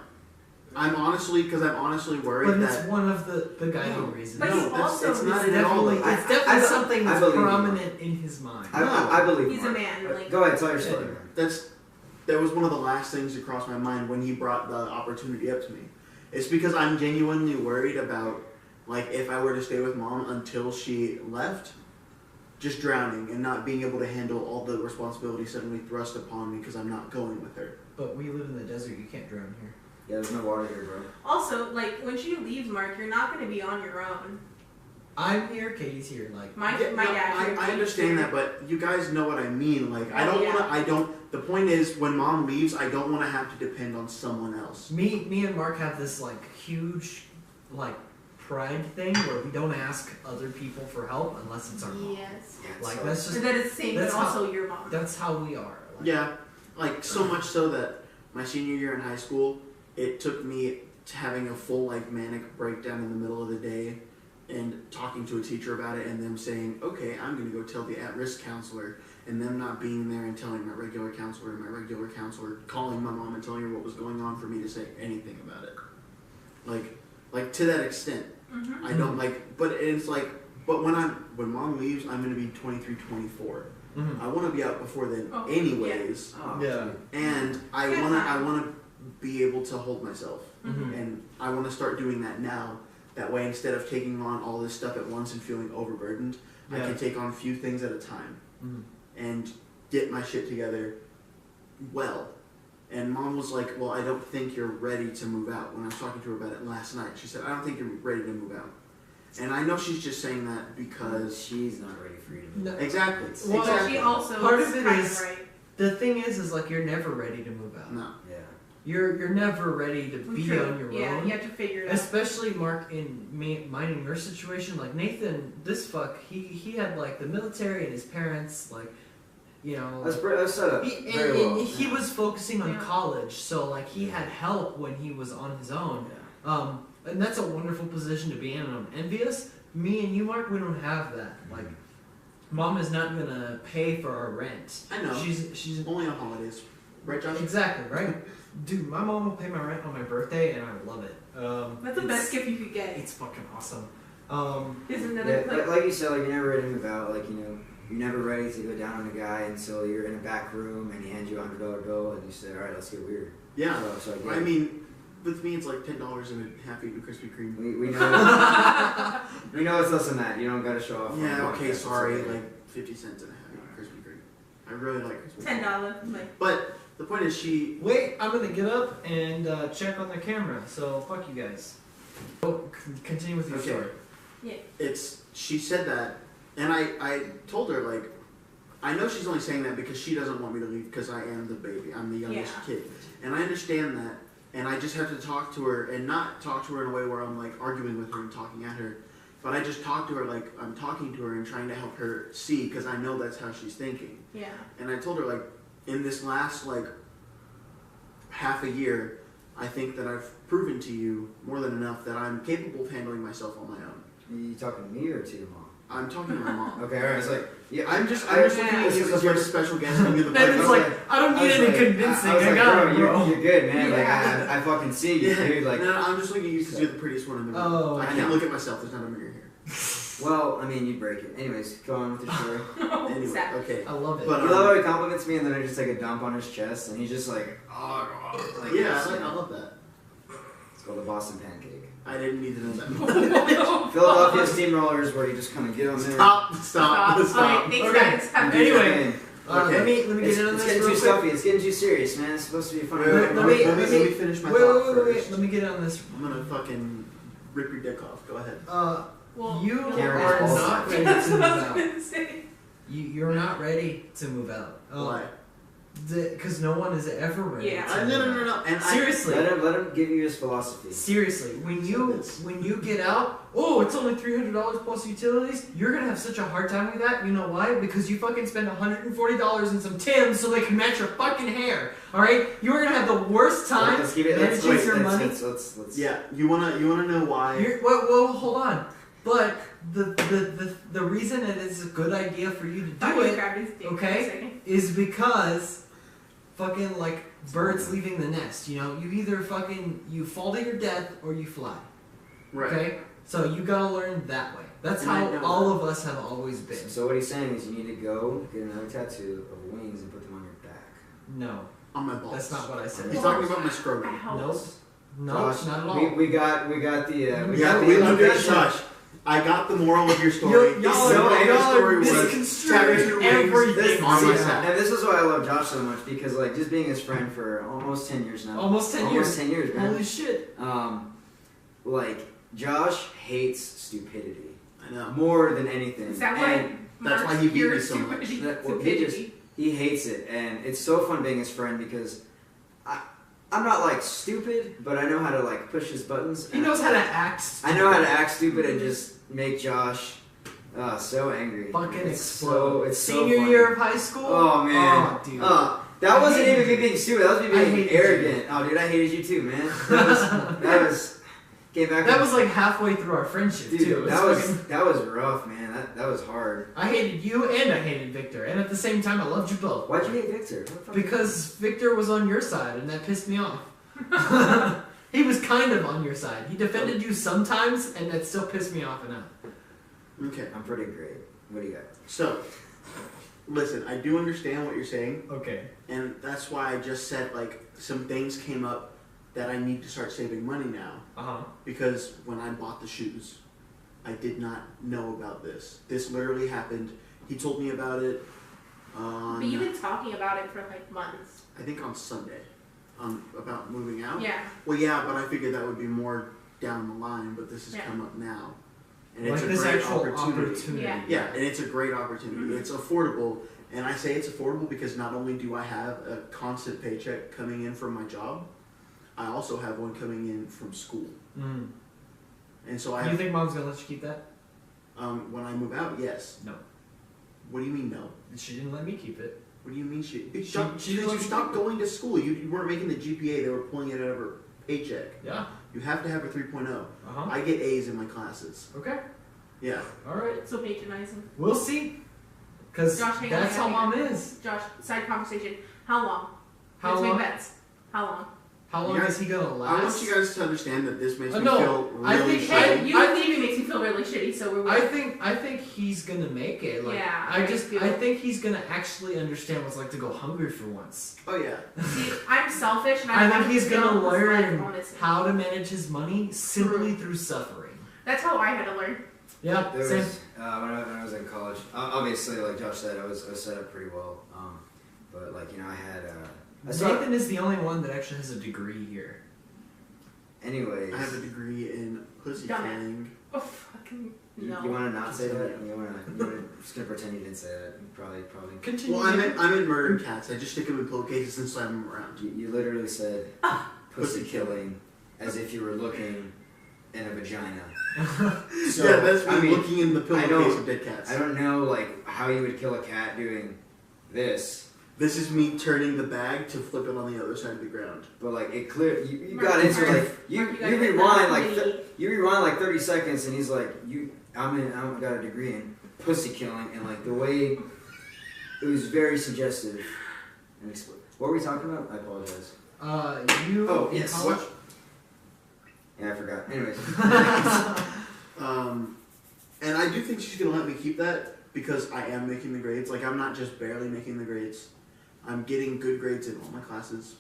I'm honestly worried But it's that. one of the guiding No. reasons. But No, he's that's, also- it's not It's it at all. definitely, though. it's definitely I something I that's believe you. prominent in his mind. I believe he's Mark. a man. Like, Go ahead, tell your story. That was one of the last things to cross my mind when he brought the opportunity up to me. It's because I'm genuinely worried about, like, if I were to stay with mom until she left, just drowning and not being able to handle all the responsibility suddenly thrust upon me because I'm not going with her. But we live in the desert. You can't drown here. Yeah, there's no water here, bro. also, like, when she leaves, Mark, you're not gonna be on your own. I'm here. Katie's here. Like, My Yeah, my no, dad. I understand that, but you guys know what I mean. Like, I don't Yeah. want to. The point is, when mom leaves, I don't want to have to depend on someone else. me and Mark have this like huge, like pride thing where we don't ask other people for help unless it's our mom. Yes. Like So- that's just And that is the same, but that's how- also your mom. that's how we are. Like, Yeah, like so much so that my senior year in high school, it took me to having a full like manic breakdown in the middle of the day and talking to a teacher about it and them saying, okay, I'm going to go tell the at-risk counselor, and them not being there and telling my regular counselor, and my regular counselor calling my mom and telling her what was going on for me to say anything about it. Like to that extent. Mm-hmm. I don't like, but it's like, but when mom leaves, I'm going to be 23, 24. Mhm. I want to be out before then Oh, anyways. Oh, Yeah. And I Yeah. wanna be able to hold myself, Mhm. and I want to start doing that now. That way, instead of taking on all this stuff at once and feeling overburdened, I Yeah. can take on a few things at a time Mhm. and get my shit together well. And mom was like, "Well, I don't think you're ready to move out." When I was talking to her about it last night, she said, "I don't think you're ready to move out." And I know she's just saying that because she's not ready for you to move. No. exactly, Well, But exactly. she also Part is of it kind is- of right. The thing is like you're never ready to move out. No. Yeah. You're never ready to be True. on your Yeah, own. you have to figure it out. Especially Mark in mine in your situation, like Nathan, this fuck, he had like the military and his parents, like, you know, That's set up he, very and well. he was focusing on Yeah. college, so like he had help when he was on his own. Yeah. And that's a wonderful position to be in. And I'm envious. Me and you, Mark, we don't have that. Like, mom is not gonna pay for our rent. I know. She's Only on holidays, right, Josh? exactly right. Dude, my mom will pay my rent on my birthday, and I love it. That's the best gift you could get. It's fucking awesome. Isn't Yeah, it? like you said, like you're never ready to move out. Like, you know, you're never ready to go down on a guy until you're in a back room and he hands you $100 bill and you say, "All right, let's get weird." Yeah. So I get I it. mean, with me, it's like $10 and a half-eaten Krispy Kreme. we know we know it's less than that. You don't got to show off. on Yeah, the okay, podcast. It's sorry, okay. like 50 cents and a half-eaten Krispy Kreme. I really like Krispy Kreme. $10. Like, But the point is, she Wait, I'm gonna get up and check on the camera. So fuck you guys. Oh, continue with your Okay. story. she said that, and I told her, like, I know she's only saying that because she doesn't want me to leave because I am the baby. I'm the youngest Yeah. kid. And I understand that, and I just have to talk to her and not talk to her in a way where I'm like arguing with her and talking at her, but I just talk to her like I'm talking to her and trying to help her see because I know that's how she's thinking. yeah. And I told her, like, in this last, like, half a year, I think that I've proven to you more than enough that I'm capable of handling myself on my own. You talking to me or to your mom? I'm talking to my mom. Okay, all right. It's like, yeah, I'm just I- looking at this you is because the you're the first. special guest and you're the And it's podcast. like, I don't need any convincing. I was I like, got bro, it, bro. you're good, man. Like, Yeah. I fucking see you, dude. Like, no, I'm just looking at you because you're the prettiest one in the room. Oh, I I can't know. look at myself. There's not a mirror here. well, I mean, you'd break it. Anyways, go on with your story. Anyway, Sad. okay. I love it. But, You love how he compliments me and then I just take a dump on his chest and he's just like, oh, God. Like, Yeah, this. I love that. It's called the Boston pancake. I didn't need to know that. Philadelphia steamrollers where you just kind of get on there. Stop. Alright, thanks Okay. guys. Have a good Anyway, day. Okay. let me It's, get in on it's this getting real too quick. stuffy. It's getting too serious, man. It's supposed to be a funny. Wait, Let me- let me finish my Wait, thought wait, wait, wait. first. Let me get on this. I'm gonna fucking rip your dick off. Go ahead. Well, You Karen are is not balls. ready That's to what move I was out. gonna say. You're not ready to move out. Why? Because no one is ever ready. Yeah. to No. move out. And Seriously. Let him give you his philosophy. Seriously, when you get out, oh, it's only $300 plus utilities. You're gonna have such a hard time with that. You know why? Because you fucking spend $140 in some Timbs so they can match your fucking hair. All right, you're gonna have the worst time Let's keep it. Let's managing your money. let's. Yeah, you wanna know why? Well, hold on. But the reason it is a good idea for you to Thought do you it grabbed his dick for a okay? second. is because fucking like birds leaving the nest. You know, you either fucking you fall to your death or you fly. Right. Okay, so you gotta learn that way. That's And I how know all that. of us have always been. So what he's saying is you need to go get another tattoo of wings and put them on your back. No, On my balls. that's not what I said. He's talking about my I scrotum. helped. Nope. No, Josh, not at all. We got the Yeah, we we got the looked at invitation. Josh. I got the moral of your story. Y'all The are- moral of your y'all are story was misconstruing tattoo wings everything. on my Yeah. sack. And this is why I love Josh so much because like just being his friend for almost 10 years now. Almost 10 Almost years. 10 years, man. Holy shit. Like Josh hates stupidity I know. more than anything. Is that And why that's why he beat me you're so much. stupid? That- well, he hates it, and it's so fun being his friend because I'm not like stupid, but I know how to like push his buttons. He knows how to act. I know how to act stupid and just make Josh so angry. Fucking it's explode. It's Senior so year of high school? Oh man. Oh, dude. That wasn't hated even me being stupid. That was me I being hated arrogant. Oh, dude, I hated you too, man. That was came back. That was like halfway through our friendship, dude, too. that was rough, man. That was hard. I hated you and I hated Victor, and at the same time, I loved you both. Why'd you hate Victor? Because Victor was on your side, and that pissed me off. He was kind of on your side. He defended you sometimes, and that still pissed me off enough. Okay. I'm pretty great. What do you got? So, listen, I do understand what you're saying, Okay. and that's why I just said, like, some things came up that I need to start saving money now. Uh-huh. Because when I bought the shoes, I did not know about this. This literally happened. He told me about it on, But you've been talking about it for like months. I think on Sunday, about moving out. Yeah. Well, yeah, but I figured that would be more down the line, but this has Yeah. come up now. And Like it's a this great actual opportunity. Yeah. Yeah, and it's a great opportunity. Mhm. It's affordable, and I say it's affordable because not only do I have a constant paycheck coming in from my job, I also have one coming in from school. Mm. And so I Do you have, think Mom's gonna let you keep that? when I move out, yes. No. What do you mean no? She didn't let me keep it. What do you mean she She because you didn't stopped keep it. going to school. You weren't making the GPA. They were pulling it out of her paycheck. Yeah. You have to have a 3.0. Uh-huh. I get A's in my classes. Okay. Yeah. Alright. So patronizing. We'll see. Because Josh, hang on, that's how hang on. Mom is. Josh, side conversation. How long? How Let's long? make bets. How long? How long Yeah. is he gonna I last? want you guys to understand that this makes me No, feel I really think- Hey, shitty. you I leaving makes me feel really shitty, so we're I think he's gonna make it. Like, Yeah, I feel- think he's gonna actually understand what it's like to go hungry for once. Oh yeah. See, I'm selfish and I want think to he's gonna build this life learn honestly. how to manage his money simply through suffering. That's how I had to learn. Yeah, There same. was when I was in college. Obviously, like Josh said, I was set up pretty well. But like I had. I saw, Nathan is the only one that actually has a degree here. anyways, I have a degree in pussy Dumbass. killing. Oh fucking you no. want to not say that? You want to just gonna pretend you didn't say that? You probably. Continue. Well, I'm in murder cats. I just stick them in pillowcases and slam them around. You literally said pussy Pussy killing as if you were looking in a vagina. So, yeah, that's me I mean, looking in the I pillowcase don't- of dead cats. I don't know like how you would kill a cat doing this, This is me turning the bag to flip it on the other side of the ground. but like it clear you Mark, got into Mark, like you Mark, gotta get rewind that like mini. you rewind like 30 seconds and he's like I got a degree in pussy killing and like the way it was very suggestive. And what were we talking about? I apologize. You. Oh, in yes. college? Yeah, I forgot. Anyways, And I do think she's gonna let me keep that because I am making the grades. Like I'm not just barely making the grades. I'm getting good grades in all my classes.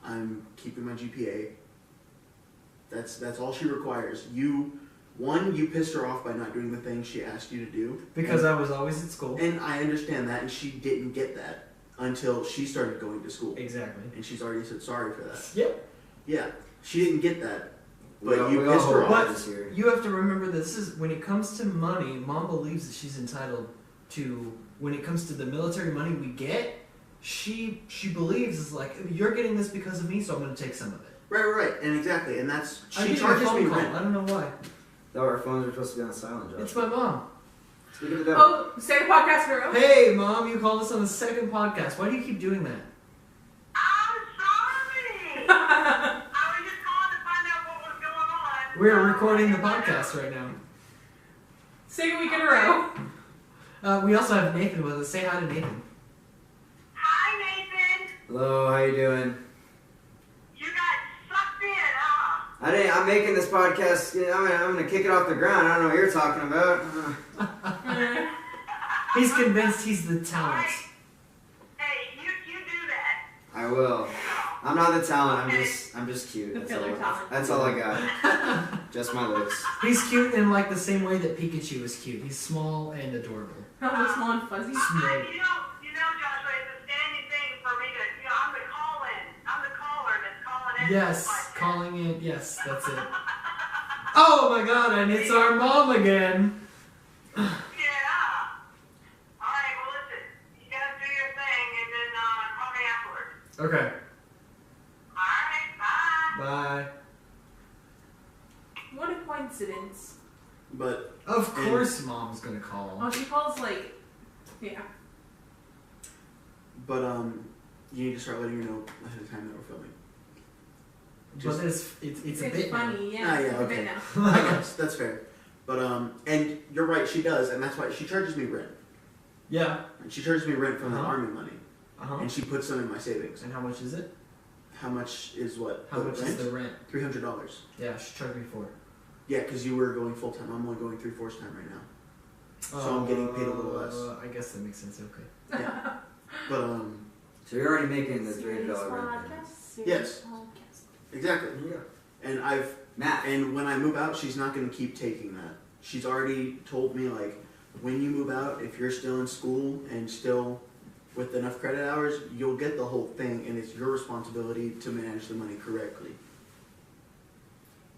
I'm keeping my GPA. That's all she requires. You pissed her off by not doing the thing she asked you to do. Because I was always at school. And I understand that, and she didn't get that until she started going to school. Exactly. And she's already said sorry for that. Yep. Yeah, she didn't get that. But we all- you we all pissed her hope off. this year. You have to remember this is when it comes to money, Mom believes that she's entitled to. When it comes to the military money we get, she believes is like you're getting this because of me, so I'm going to take some of it. Right, and exactly, and that's I she get a charges me phone call. rent. I don't know why. Thought our phones were supposed to be on silent, Josh. It's my mom. Speaking of the devil. Oh, second podcast in a row. Hey, Mom, you called us on the second podcast. Why do you keep doing that? I'm sorry. I was just calling to find out what was going on. We're recording the podcast right now. Second week in a row. We also have Nathan with us. Say hi to Nathan. Hi, Nathan. Hello, how you doing? You got sucked in, huh? I'm making this podcast. I'm gonna kick it off the ground. I don't know what you're talking about. He's convinced he's the talent. Hey, you do that. I will. I'm not the talent. I'm just cute. The That's filler all. talent. That's all I got. Just my looks. He's cute in like the same way that Pikachu is cute. He's small and adorable. How small and fuzzy. Smart. You know, Joshua, it's a standing thing for me to, I'm the call-in. I'm the caller that's calling in. Yes, to the podcast. calling it. Yes, that's it. Oh my God! And it's our mom again. Yeah. All right, well, listen. You guys do your thing, and then call me afterwards. Okay. All right. Bye. What a coincidence. But Of course, mom's gonna call. Oh, she calls like, yeah. you need to start letting her know ahead of time that we're filming. But it's a It's bit funny, yeah. Ah, yeah, it's a okay. bit now. I guess that's fair. But and you're right, she does, and that's why she charges me rent. Yeah. And she charges me rent from the Uh-huh. army money, Uh-huh. and she puts them in my savings. And how much is it? How much is what? How much is the rent? $300. Yeah, she charged me for it. Yeah, because you were going full time. I'm only going 3/4 time right now. So I'm getting paid a little less. I guess that makes sense. Okay. Yeah. But So you're already making the Serious $300 rent. podcast, serious Yes. podcast. exactly. Yeah. And I've Matt. and when I move out, she's not going to keep taking that. She's already told me like, when you move out, if you're still in school and still with enough credit hours, you'll get the whole thing, and it's your responsibility to manage the money correctly.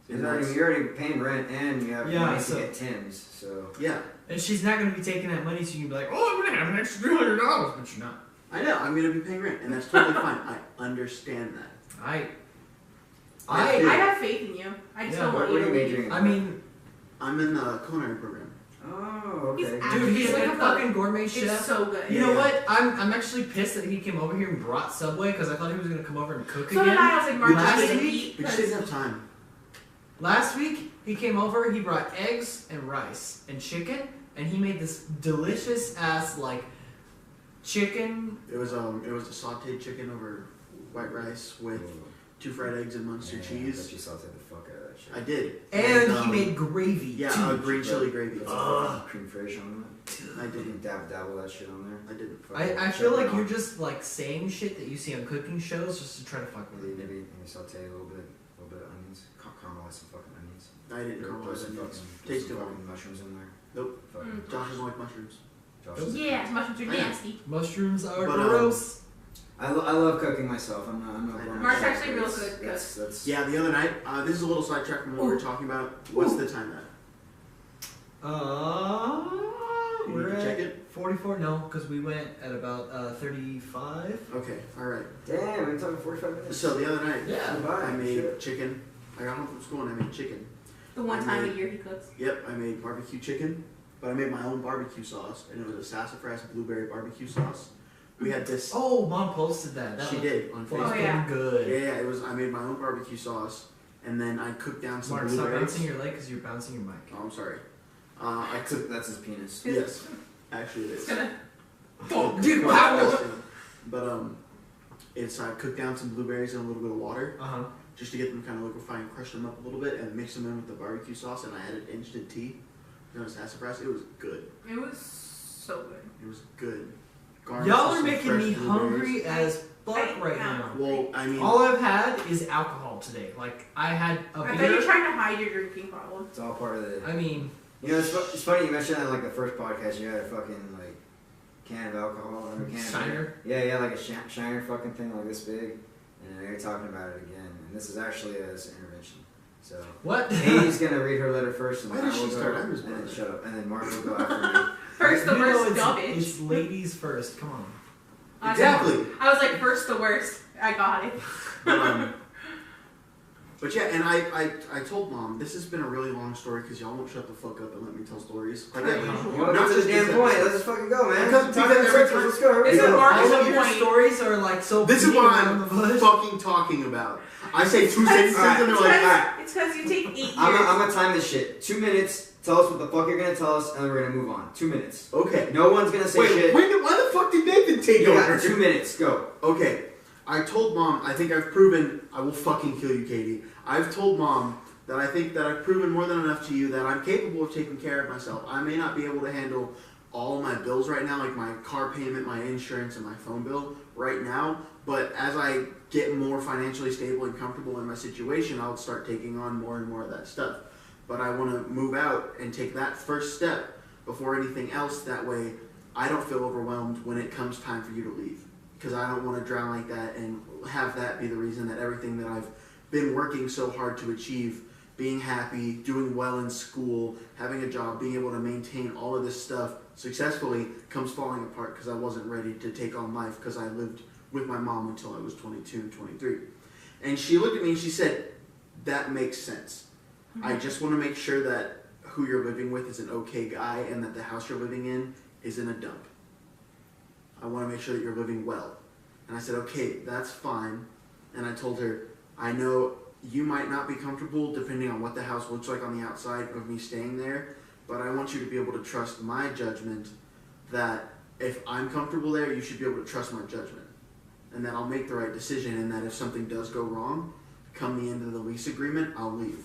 You're already paying rent and you have Yeah, money so- to get Tim's, so. Yeah, And she's not gonna be taking that money, so you can be like, "Oh, I'm gonna have an extra $300," but you're not. I know. I'm going to be paying rent, and that's totally fine. I understand that. I I have faith in you. I just Yeah, don't What want are you you to leave. majoring in? I mean, I'm in the culinary program. Oh, okay. He's dude, he's like a It's fucking gourmet It's chef. so good. You know Yeah. what? I'm actually pissed that he came over here and brought Subway because I thought he was gonna come over and cook So again. did I. I was like, Mark, Last just gonna week, eat. We just didn't have time. Last week he came over. He brought eggs and rice and chicken, and he made this delicious ass like chicken. It was a sautéed chicken over white rice with 2 fried eggs and Munster Man, I cheese. bet you sauteed the fuck out of that shit. I did. And he um, made gravy yeah, too. green chili gravy. Put some Ugh. fucking cream fraiche on I that. You didn't. can dabble that shit on there. I didn't. I Fucking feel shove like it you're on. just like saying shit that you see on cooking shows just to try to fuck with Maybe, it. maybe saute a little bit of onions. Caramelize some fucking onions. I didn't Throw caramelize some onions. fucking- Taste some too fucking mushrooms in there. Nope. Fucking Josh doesn't like mushrooms. Josh Nope. is a Yeah, fan. mushrooms are I know. nasty. Mushrooms are But, gross. I love cooking myself. I'm not I know. gourmet Mark's chef, actually but real it's- good That's Yeah, the other night. This is a little sidetrack from what we were talking about. What's the time at? You We're need to at check it. 44. No, because we went at about 35. Okay. All right. Damn, we're talking 45 minutes. So the other night, Yeah. Goodbye. I made Shit. chicken. I got home from school and I made chicken. The one I time a made- year he cooks. Yep, I made barbecue chicken, but I made my own barbecue sauce, and it was a sassafras blueberry barbecue sauce. We had this. Oh, mom posted that. That She looked did on fucking Facebook. yeah. good. Yeah, it was. I made my own barbecue sauce, and then I cooked down some Mark, stop blueberries. bouncing your leg because you're bouncing your mic. Oh, I'm sorry. I cooked. That's his penis. Yes, actually it is. It's gonna. Oh, dude, But it's I cooked down some blueberries in a little bit of water Uh-huh. just to get them kind of liquefy and crush them up a little bit, and mix them in with the barbecue sauce, and I added instant tea. No sassafras. It was good. It was so good. It was good. Garnished Y'all with are some making fresh me blueberries. hungry as fuck I right am. now. Well, I mean, All I've had is alcohol today. Like, I had a I thought beer. you're trying to hide your drinking problem. It's all part of the. I mean, You know, it's funny you mentioned that in like the first podcast. You had a fucking like can of alcohol or a can. Of Shiner. Yeah, like a Shiner fucking thing like this big, and you're talking about it again. And this is actually as intervention. So what? Katie's gonna read her letter first, and Why then did I will she go, start? I was and then bothered. shut up, and then Mark will go after me. First the You know worst, it's, dumb bitch. It's ladies first. Come on. exactly. I was like, first the worst. I got it. But yeah, and I told mom this has been a really long story because y'all won't shut the fuck up and let me tell stories. Like, Right. yeah, You want to not get to just the damn this point? episode. Let's just fucking go, man. Because Talk every in circles. time- Let's go. Hurry This is up. Mark- All of Mark's your point. stories are like so. This is beating what around the I'm bush. fucking talking about. I say two sentences Alright. and they're like, alright. It's because you take 8 years. I'm gonna time this shit. 2 minutes. Tell us what the fuck you're gonna tell us, and then we're gonna move on. 2 minutes. Okay. No one's gonna say Wait, shit. why the fuck did Nathan take You over? got 2 minutes. Go. Okay, I told mom, I think I've proven, I will fucking kill you, Katie. I've told mom that I think that I've proven more than enough to you that I'm capable of taking care of myself. I may not be able to handle all of my bills right now, like my car payment, my insurance, and my phone bill right now, but as I get more financially stable and comfortable in my situation, I'll start taking on more and more of that stuff. But I want to move out and take that first step before anything else. That way I don't feel overwhelmed when it comes time for you to leave. Because I don't want to drown like that and have that be the reason that everything that I've been working so hard to achieve, being happy, doing well in school, having a job, being able to maintain all of this stuff successfully, comes falling apart because I wasn't ready to take on life because I lived with my mom until I was 22 and 23. And she looked at me and she said, that makes sense. I just want to make sure that who you're living with is an okay guy and that the house you're living in isn't a dump. I want to make sure that you're living well. And I said, okay, that's fine. And I told her, I know you might not be comfortable depending on what the house looks like on the outside of me staying there, but I want you to be able to trust my judgment that if I'm comfortable there, you should be able to trust my judgment. And that I'll make the right decision, and that if something does go wrong, come the end of the lease agreement, I'll leave.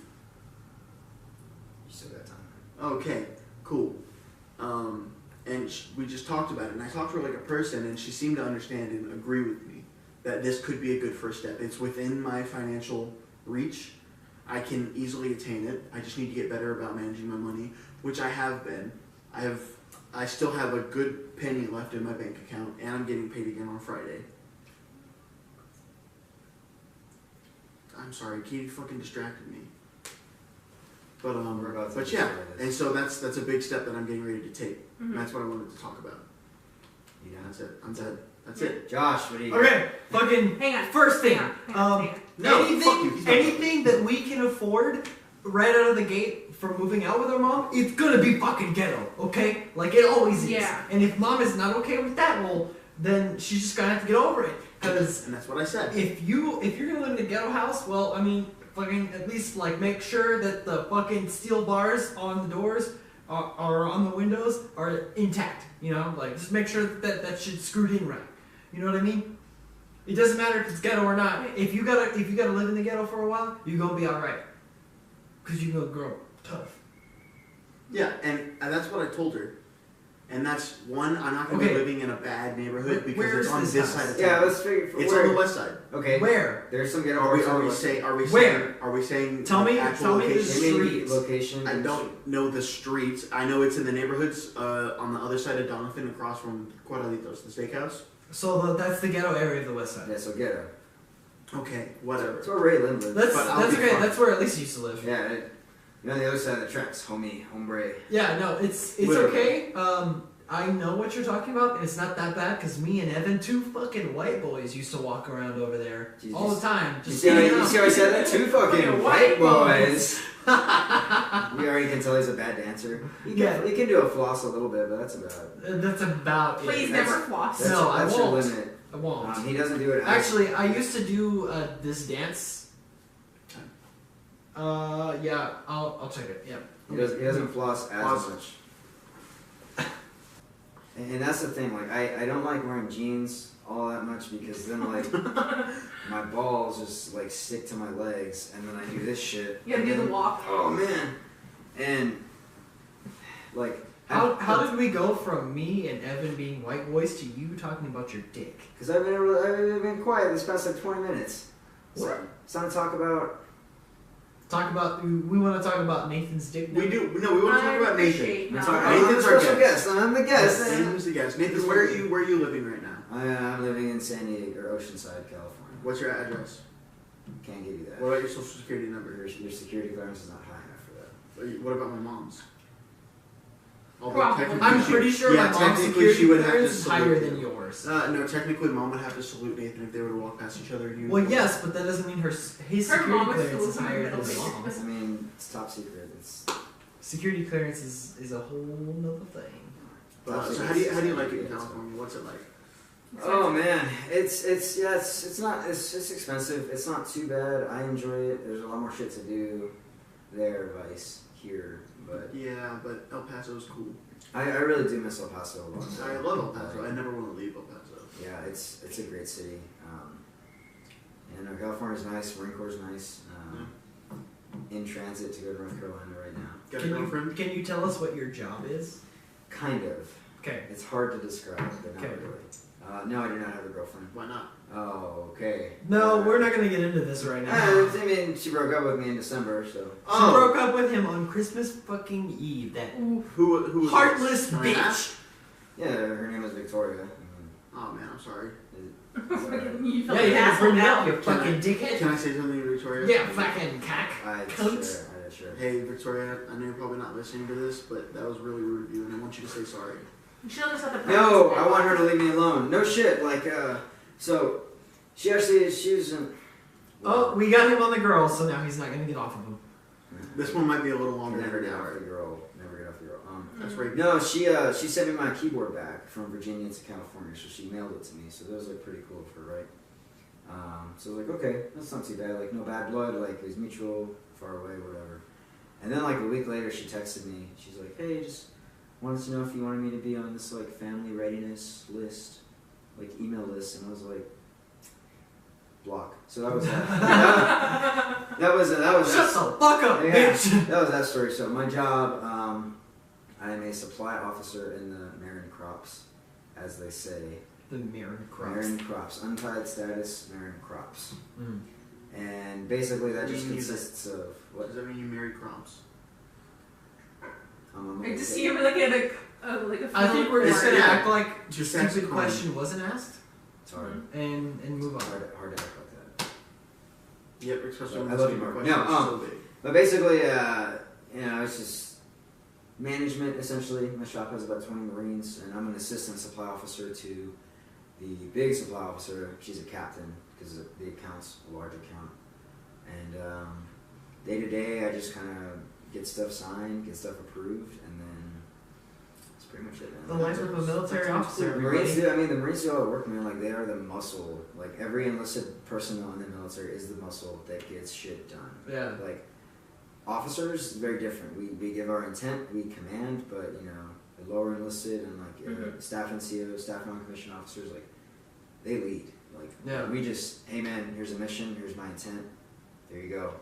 You still got time. Okay, cool. And we just talked about it, and I talked to her like a person, and she seemed to understand and agree with me that this could be a good first step. It's within my financial reach. I can easily attain it. I just need to get better about managing my money, which I have been. I still have a good penny left in my bank account, and I'm getting paid again on Friday. I'm sorry, Katie fucking distracted me. But We're about to but yeah, destroy this. and so that's a big step that I'm getting ready to take. Mhm. And that's what I wanted to talk about. You done? That's it. I'm dead. That's it. Josh, what do you got? Okay, fucking Hang on. first thing. Hang on. Hang on. No, anything, fuck you, he's not- anything that we can afford right out of the gate for moving out with our mom, it's gonna be fucking ghetto, okay? Like it always is. Yeah. And if mom is not okay with that, well, then she's just gonna have to get over it. Because And that's what I said. if you're gonna live in a ghetto house, well, I mean, fucking at least like make sure that the fucking steel bars on the doors are on the windows are intact. You know, like just make sure that shit's screwed in right. You know what I mean? It doesn't matter if it's ghetto or not. If you gotta live in the ghetto for a while, you're gonna be all right. Cause you're gonna grow tough. Yeah, and that's what I told her. And that's one, I'm not going to Okay. be living in a bad neighborhood because Where it's is on this this house? side of town. Yeah, let's figure. It's where, on the west side. Okay. Where? There's some ghetto Are we, bars on are the we west. saying? Are we Where? saying? Are we saying? Tell me- actual tell me the location? Maybe streets. location. I don't know the streets. I know it's in the neighborhoods on the other side of Donovan, across from Cuadralitos, the steakhouse. So that's the ghetto area of the west side. Yeah, so ghetto. Okay, whatever. That's where Ray Lynn lives. That's But I'll that's be okay. fine. That's where Elisa used to live. Yeah, you're on the other side of the tracks, hombre. Yeah, no, it's Whatever. okay. I know what you're talking about, and it's not that bad because me and Evan, two fucking white boys, used to walk around over there Jesus. all the time. You Just see, hanging you out. see how I said that? Two fucking Fucking white white boys. We already can tell he's a bad dancer. Yeah. He can do a floss a little bit, but that's about. That's about Please it. That's- never floss. That's, No, I that's your won't. limit. I won't. He doesn't do it. Actually, I used to do this dance. Yeah, I'll check it. Yeah. He doesn't floss as Floss. much. And that's the thing, like I don't like wearing jeans all that much because then like my balls just like stick to my legs and then I do this shit. You gotta and do the then- walk. Oh man. And like How did we go from me and Evan being white boys to you talking about your dick? because I've been quiet this past like 20 minutes. What? So, it's time to talk about We want to talk about Nathan's dick. now? We do. No, we want to talk about Nathan. appreciate we're that. talking Nathan's I'm the our special guest. guest. I'm the guest. Nathan's the guest. Nathan, where are you living right now? I'm living in San Diego or Oceanside, California. What's your address? Can't give you that. What about your social security number? Your security clearance is not high enough for that. What about my mom's? Although Probably. technically I'm she- pretty sure yeah, my mom's technically security she would have to clearance is salute higher you. than yours. No, technically mom would have to salute Nathan if they were to walk past each other. Well, yes, but that doesn't mean his Her security mom is clearance still is higher in than the his middle. mom's. I mean, it's top secret. It's Security clearance is a whole nother thing. So how do you like it in California? What's it like? oh man, it's expensive. It's not too bad. I enjoy it. There's a lot more shit to do there, vice here, but Yeah, but El Paso's cool. I really do miss El Paso a lot. I love El Paso. I never want to leave El Paso. Yeah, it's a great city. And California's nice. Marine Corps is nice. In transit to go to North Carolina right now. Got a girlfriend? Can you tell us what your job is? Kind of. Okay. It's hard to describe, but not Okay. really. No, I do not have a girlfriend. Why not? Oh, okay. No, we're not gonna get into this right now. I mean, she broke up with me in December, so. She broke up with him on Christmas fucking Eve. That Who was heartless this? Can I ask? bitch. Yeah, her name was Victoria. Oh man, I'm sorry. You feel Yeah, like you an had to bring asshole it now. up, you fucking dickhead. Can I say something to Victoria? Yeah, fucking cock. I Cunts. sure. Hey Victoria, I know you're probably not listening to this, but that was really rude of you, and I want you to say sorry. You should have just let the No, parents I want her to leave me alone. No shit, like, so, she was in, Oh, we got him on the girl, so now he's not gonna get off of him. This one might be a little longer. Never than get an off hour. the girl. Never get off the girl. That's right. No, she sent me my keyboard back from Virginia to California, so she mailed it to me. So that was like pretty cool for her, right? So I was like, okay, that's not too bad. Like no bad blood. Like it was mutual, far away, whatever. And then like a week later, she texted me. She's like, hey, just wanted to know if you wanted me to be on this like family readiness list, like email list, and I was like, block. So that was that. that was Shut the fuck up, yeah, bitch! that was that story. So my job, I am a supply officer in the Marin Crops, as they say. The Marin Crops. Marin Crops, untied status Marin Crops, Mm. and basically that just You mean consists of what? Does that mean you marry Crops? I just see him like at a I think we're just gonna Yeah. act like Just the ask stupid the question wasn't asked It's hard, and move on. hard to act like that. Yep, especially I when love the you, Mark. question No, is so big. But basically, it's just management essentially. My shop has about 20 Marines, and I'm an assistant supply officer to the big supply officer. She's a captain because the account's a large account. And day to day, I just kind of get stuff signed, get stuff approved, and then that's pretty much it, man. The life of a military officer. The Marines everybody. do. I mean, the Marines do all the work, man. Like they are the muscle. Like every enlisted personnel in the military is the muscle that gets shit done. Yeah. Like officers, very different. We give our intent, we command, but you know, the lower enlisted and like staff NCOs, staff non-commissioned officers, like they lead. Like we just, hey man, here's a mission, here's my intent. There you go.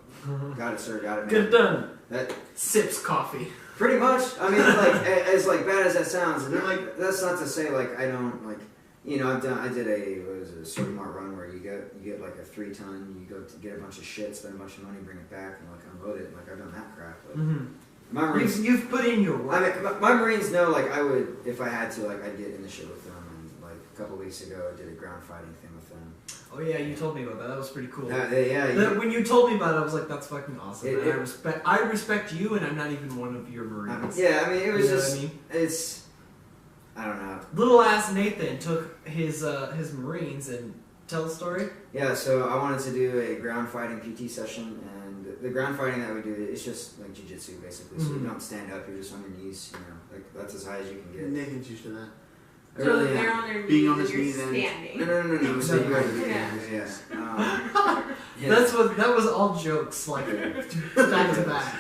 Got it, sir. Got it, man. Good done. That Sips coffee. pretty much. I mean, like as like bad as that sounds, like that's not to say like I don't like. You know, I did a Circuit Mart run where you get like a 3-ton, you go to get a bunch of shit, spend a bunch of money, bring it back, and like unload it. Like I've done that crap. Like, my Marines, You've put in your work. I mean, my Marines know like I would if I had to like I'd get in the shit with them. And like a couple weeks ago, I did a ground fighting thing with them. Oh yeah, you told me about that. That was pretty cool. When you told me about it, I was like, "That's fucking awesome." It- And I respect you, and I'm not even one of your Marines. I mean, it was You know just what I mean? it's I don't know. Little ass Nathan took his Marines and tell the story. Yeah, so I wanted to do a ground fighting PT session, and the ground fighting that we do, it's just like jiu-jitsu basically. So you don't stand up, you're just on your knees, you know, like that's as high as you can get. Nathan's used to that. I So really they're am. on their knees Being on and his you're knees and- standing. No. So you guys, Yeah. yeah. That was all jokes, like back to back.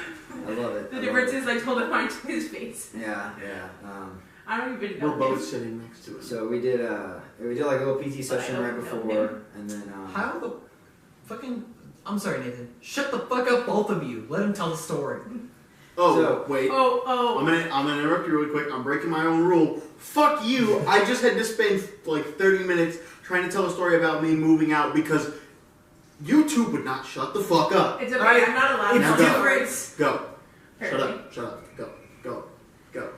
I love it. The difference is I told him to his face. Yeah. I don't even know. We're both his. sitting next to it. So we did like a little PT session don't right know before, him. and then How the fucking? I'm sorry, Nathan. Shut the fuck up, both of you. Let him tell the story. Oh, So- wait. Oh. I'm gonna interrupt you really quick. I'm breaking my own rule. Fuck you. I just had to spend like 30 minutes trying to tell a story about me moving out because you two would not shut the fuck up. It's okay. Alright, I'm not allowed it's to tell different. stories. Go. Apparently. Shut up. Go.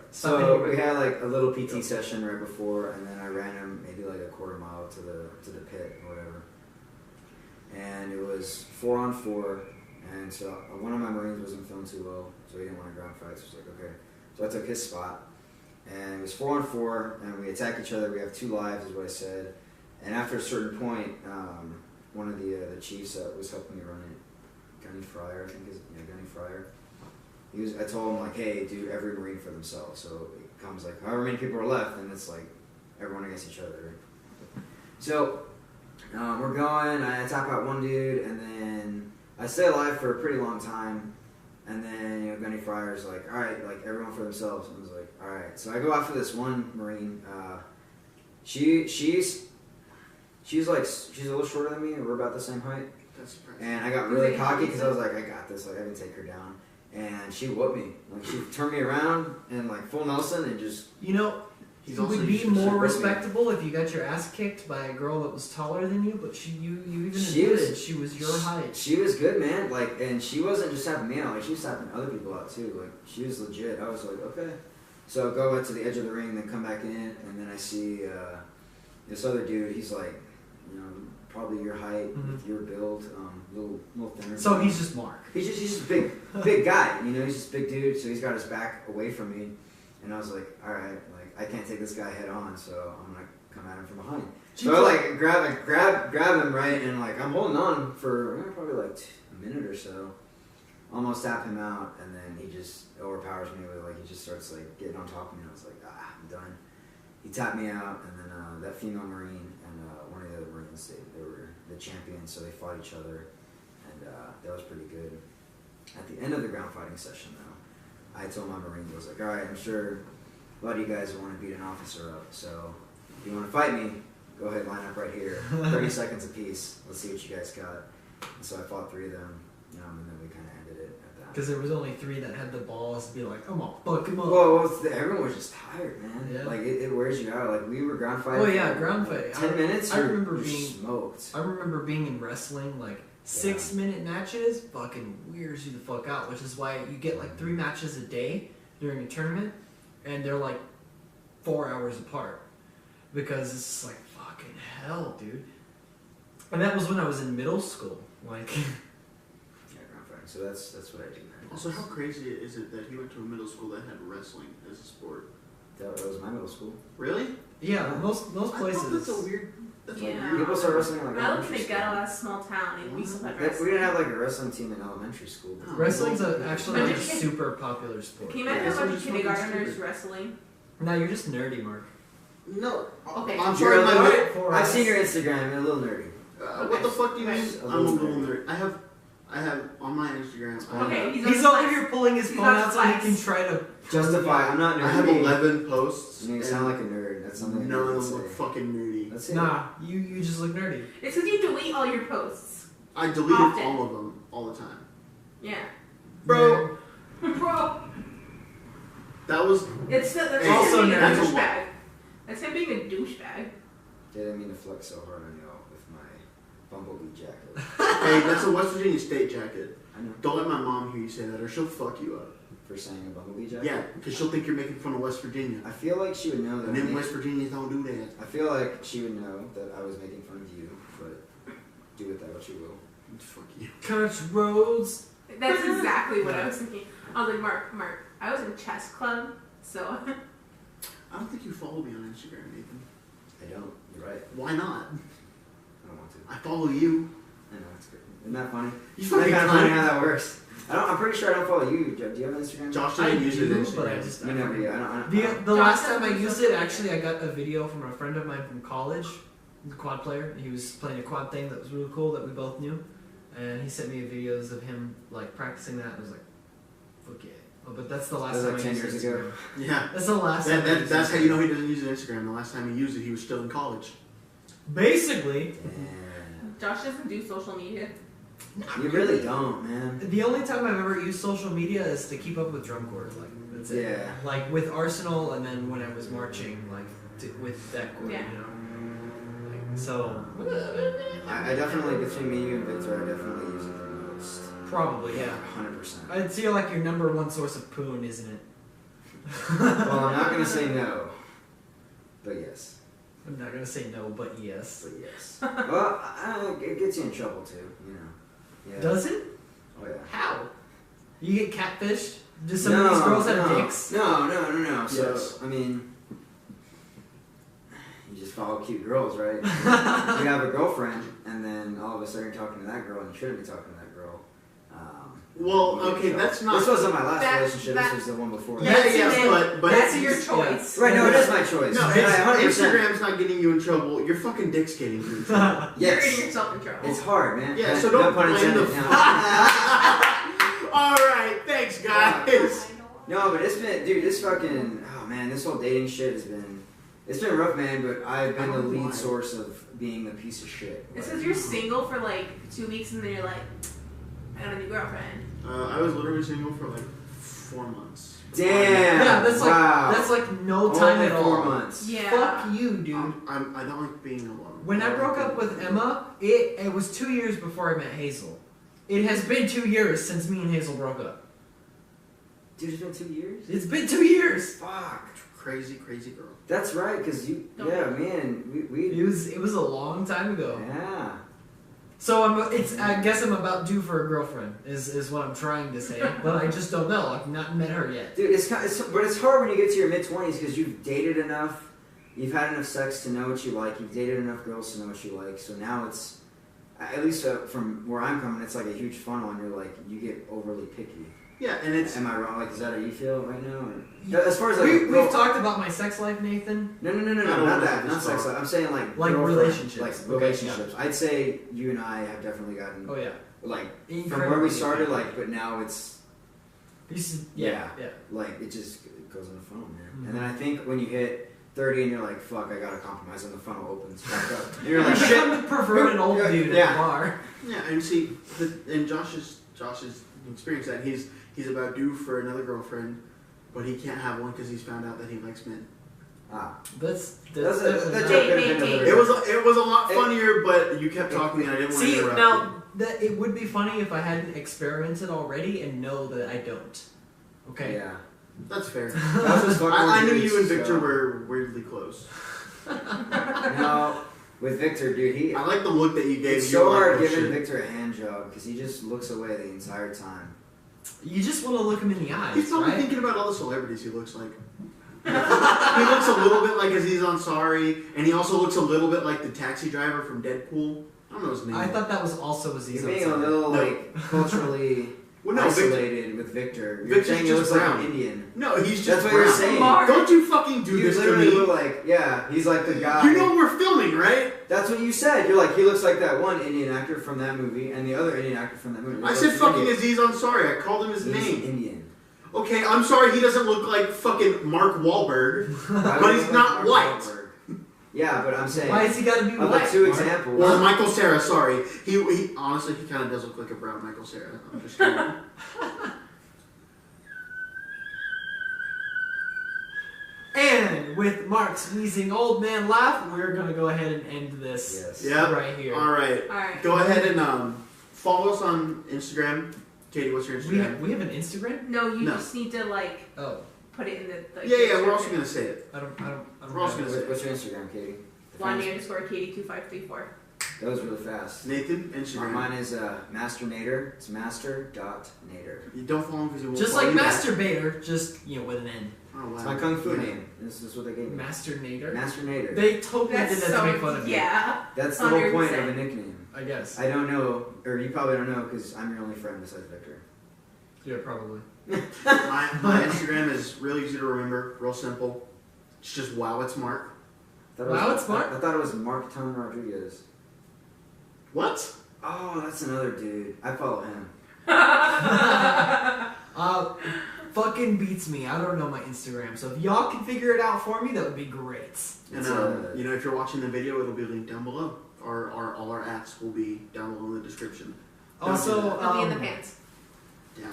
So we had like a little PT session right before, and then I ran him maybe like a quarter mile to the pit or whatever. And it was 4-on-4, and so one of my Marines wasn't feeling too well, so he didn't want to ground fight. So I was like, okay. So I took his spot, and it was 4-on-4, and we attack each other. We have 2 lives, is what I said. And after a certain point, one of the chiefs that was helping me run it, Gunny Fryer, I think Gunny Fryer. I told him like, hey, do every Marine for themselves. So it comes like however many people are left, and it's like everyone against each other. So we're going. I attack out one dude, and then I stay alive for a pretty long time. And then Gunny Fryer's like, all right, like everyone for themselves. And I was like, all right. So I go after this one Marine. She's a little shorter than me, and we're about the same height. That's surprising. And I got really cocky because I was like, I got this. Like I can take her down. And she whooped me. Like she turned me around and like full Nelson and just. You know, He's it also would be used to more support me. respectable if you got your ass kicked by a girl that was taller than you, but you even She admitted was- she was your height. She was good, man. Like, and she wasn't just tapping me out. Like she was tapping other people out too. Like she was legit. I was like, okay. So I go out to the edge of the ring, then come back in, and then I see this other dude. He's like, probably your height, with your build, little thinner. So he's just Mark. He's just a big guy. He's just a big dude. So he's got his back away from me, and I was like, all right, like I can't take this guy head on, so I'm gonna come at him from behind. So I like grab him right, and like I'm holding on for probably like a minute or so. Almost tap him out, and then he just overpowers me with like he just starts like getting on top of me. And I was like, I'm done. He tapped me out, and then that female Marine and one of the other Marines, they were the champions, so they fought each other, and that was pretty good. At the end of the ground fighting session, though, I told my Marines, I was like, all right, I'm sure a lot of you guys want to beat an officer up, so if you want to fight me, go ahead, line up right here. 30 seconds apiece. Let's see what you guys got. And so I fought 3 of them, and then we kind of ended it at that. Because there was only 3 that had the balls to be like, I'm gonna fuck him up. Well, everyone was just tired, man. Yeah. Like, it wears you out. Like, we were ground fighting. Oh yeah, for ground fight. 10 minutes, I remember you're being smoked. I remember being in wrestling, like 6-minute matches fucking weirds you the fuck out, which is why you get like 3 matches a day during a tournament, and they're like 4 hours apart. Because it's just like fucking hell, dude. And that was when I was in middle school. Like Yeah, ground fighting. So that's what I do, man. Also, how crazy is it that he went to a middle school that had wrestling as a sport? That was my middle school. Really? yeah, most I thought places. that's a weird. That's Yeah. a weird. People start wrestling like I live elementary in a school. ghetto ass small town, and we still had We wrestling. didn't have like a wrestling team in elementary school. Oh. Wrestling's actually like a But you can- super popular sport. Can you imagine Yeah, a so bunch it's of fucking kindergartners stupid. wrestling? Now you're just nerdy, Mark. No. Okay. I'm You're sorry, a my little- bad. For I've us. seen your Instagram. You're a little nerdy. What the fuck do you mean? Okay. I'm a little nerd. I have on my Instagram. Okay, He's on over the here pulling his He's phone on out so he flex. can try to Justify. I'm not nerdy. I have 11 posts. You sound like a nerd. That's something. None I of would them look say. fucking nerdy. Let's see. Nah, you just look nerdy. It's because you delete all your posts. I deleted Often. all of them all the time. Yeah. Bro, Bro, that was. that's Hey, Also him being a nerd. douchebag. That's him being a douchebag. Didn't mean to flex so hard on y'all with my bumblebee jacket. Hey, that's a West Virginia State jacket. I know. Don't let my mom hear you say that, or she'll fuck you up. For saying a bumblebee jacket. Yeah, because she'll think you're making fun of West Virginia. I feel like she would know that. And I then made- West Virginians don't do that. I feel like she would know that I was making fun of you, but do with that what you will. Fuck you. Coach Rhodes. That's exactly what I was thinking. I was like, Mark, I was in chess club, so. I don't think you follow me on Instagram, Nathan. I don't. You're right. Why not? I don't want to. I follow you. I know it's good. Isn't that funny? You Isn't that fucking kind of funny cunt. how that works? I'm pretty sure I don't follow you. Do you have an Instagram? Josh I doesn't use it do, Instagram. but I just You never. Yeah. I don't. the last Josh time I doesn't used use it, social actually, I got a video from a friend of mine from college. He's a quad player. He was playing a quad thing that was really cool that we both knew, and he sent me videos of him like practicing that. And I was like, "Fuck yeah!" Oh, but that's the last That was time like I 10 used years Instagram. ago. Yeah. That's the last time. I used That's how Instagram. you know he doesn't use Instagram. The last time he used it, he was still in college. Basically, Damn. Josh doesn't do social media. You really don't, man. the only time I've ever used social media is to keep up with drum corps. Like that's it. Yeah. Like with Arsenal, and then when I was marching, like with that corps, Yeah. you know. Like, so I definitely, between me, you, and Victor, I definitely use it the most. probably yeah. 100%. I'd feel like your number one source of poon, isn't it? Well, I'm not gonna say no, but yes. I'm not gonna say no, but yes. But yes. Well, it gets you in trouble too, you know. Yeah. Does it? Oh yeah. How? You get catfished? Do some of these girls have dicks? No. So, Yes. I mean, you just follow cute girls, right? You have a girlfriend, and then all of a sudden you're talking to that girl, and you shouldn't be talking to that girl. Well, you get in okay, trouble. that's not. This wasn't my last That- relationship. that- This was the one before. Yeah, That's yeah, it. but That's it's- your yeah. choice. Right, no, it is my choice. No, And I 100%. Instagram's not getting you in trouble. Your fucking dick's getting you in trouble. You're Yes. getting yourself in trouble. It's hard, man. Yeah, No- so no don't pun blame the. intended. No. All right, thanks, guys. No, but it's been, dude, this fucking, oh man, this whole dating shit has been, it's been rough, man, but I've been the lead source of being a piece of shit. It's because you're single for like 2 weeks and then you're like, I got a new girlfriend. I was literally single for like 4 months. Damn. Yeah, that's like wow. that's like no time Only at 4 all. months. Yeah. Fuck you, dude. I don't like being alone. When I broke up with Emma, it was 2 years before I met Hazel. It has been 2 years since me and Hazel broke up. Dude, it's been 2 years? It's been 2 years. Fuck. Crazy girl. That's right, because you, Don't yeah, man, we It was a long time ago. yeah. So I guess I'm about due for a girlfriend. Is what I'm trying to say, but I just don't know. I've not met her yet. Dude, but it's hard when you get to your mid-20s because you've dated enough, you've had enough sex to know what you like. You've dated enough girls to know what you like. So now it's, at least from where I'm coming, it's like a huge funnel, and you're like, you get overly picky. Yeah, and it's. Am I wrong? Like, is that how you feel right now? Or, as far as like, we've talked about my sex life, Nathan. No, not that, not sex life. I'm saying like relationships. like Okay, relationships. I'd say you and I have definitely gotten. Oh yeah. Like Incredibly from where we started, like, but now it's. Yeah. Like it just goes in the funnel, man. Mm-hmm. And then I think when you hit 30 and you're like, fuck, I gotta compromise, and the funnel opens back up. And you're You like, become shit. the perverted old dude Yeah. at the bar. Yeah, and see, and Josh's experience that he's about due for another girlfriend, but he can't have one because he's found out that he likes men. That's That definitely joke not- could've been a Hey, little- It was a lot funnier, but you kept talking and I didn't want to See, interrupt now it would be funny if I hadn't experimented already and know that I don't. Okay. Yeah. you. That's fair. That was fucking I knew weird, you and Victor so- were weirdly close. No, with Victor, dude, he. I like the look that you gave. It's You were so like, hard "Oh, giving shit." Victor a hand job because he just looks away the entire time. You just want to look him in the eyes, He's probably right? thinking about all the celebrities he looks like. He looks a little bit like Aziz Ansari, and he also looks a little bit like the taxi driver from Deadpool. I don't know his name. I thought that was also Aziz You're being a Ansari. little No. like culturally well, no, Victor, isolated with Victor. You're Victor's saying he just looks like brown. an Indian. no, he's just That's what brown. you're saying. Mark. Don't you fucking do You this to literally me. look like, yeah, he's like the guy. You know we're filming, right? That's what you said. You're like, he looks like that one Indian actor from that movie and the other Indian actor from that movie. I said fucking Aziz Ansari. I called him his He's name. Indian. Okay, I'm sorry he doesn't look like fucking Mark Wahlberg, Why but would he's he look not like white. Wahlberg? Yeah, but I'm saying. Why has he got to be Of the white? two Mark? examples. Or Michael Cera, sorry. He honestly, he kind of does look like a brown Michael Cera. I'm just kidding. And with Mark's wheezing old man laugh, we're gonna go ahead and end this Yes. Yep. right here. All right. Alright. Go ahead and follow us on Instagram. Katie, what's your Instagram? We have an Instagram? No, you No. just need to like Oh, put it in the. Like, Yeah, we're also gonna say it. I don't We're also have gonna it. say What's your Instagram, Katie? The Lonnie famous- _Katie2534. That was really fast. Nathan, Instagram. Mine is Masternator. It's master.nator. You don't follow him because he won't Just follow like you back. masturbator, just with an N. Oh, wow. It's my kung fu Yeah. name. This is what they gave me. Masternator. Masternator. They totally That's did that so to make fun of you. yeah. That's the whole point 100%. of a nickname. I guess. I don't know, or you probably don't know, because I'm your only friend besides Victor. Yeah, probably. My Instagram is real easy to remember, real simple. It's just wow, it's Mark. Wow, it's Mark? I thought it was Mark Tone Rodriguez. What? Oh, that's another dude. I follow him. Fucking beats me. I don't know my Instagram, so if y'all can figure it out for me, that would be great. And It's, you know, if you're watching the video, it'll be linked down below. All our apps will be down below in the description. Also, It'll be in the pants. Down.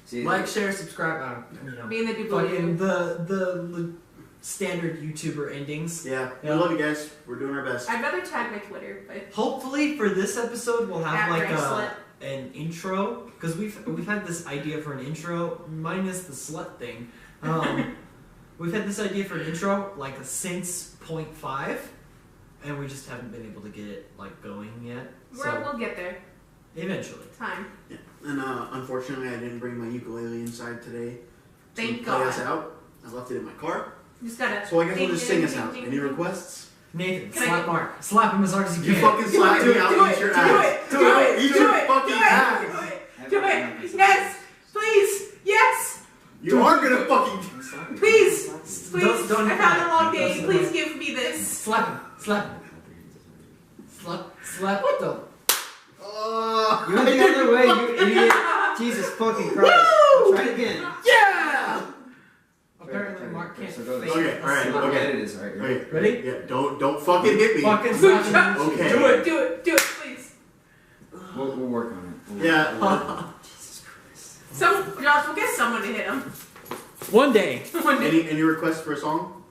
See, like, share, subscribe. Be in the Fucking doobly-doo. the standard YouTuber endings. Yeah, Yeah. we love you guys. We're doing our best. I'd rather tag my Twitter, but Hopefully, for this episode, we'll have At like Greg Slut. an intro because we've had this idea for an intro minus the slut thing. We've had this idea for an intro like since 0.5, and we just haven't been able to get it like going yet. So we'll get there. eventually. Time. Yeah. And unfortunately, I didn't bring my ukulele inside today to Thank play us God. out. I left it in my car. You just gotta. So I guess we'll just sing us ding, out. ding, Any ding. requests? Nathan, Can I slap get- Mark. Slap him as hard as you You can. fucking slap me out and eat your ass. Do it! Eat Do your it! fucking Do it! ass. Do it! Yes! Please! Yes! You are gonna fucking. Please! Please! Don't I've had a long don't day. slap Please him. give me this. Slap him. Slap him. Slap. What the? you went the other way, you idiot. Jesus fucking Christ. Woo! Try it again. Yeah. Apparently, Mark can't. So go this fake Okay, a alright, slap. okay. It is, alright. Okay. Ready? Yeah. Don't fucking hit me. Fucking slap him. Okay. Do it! Do it! Do it! Please. We'll work on it. Yeah. Jesus Christ. Josh, we'll get someone to hit him. One day. One day. Any requests for a song?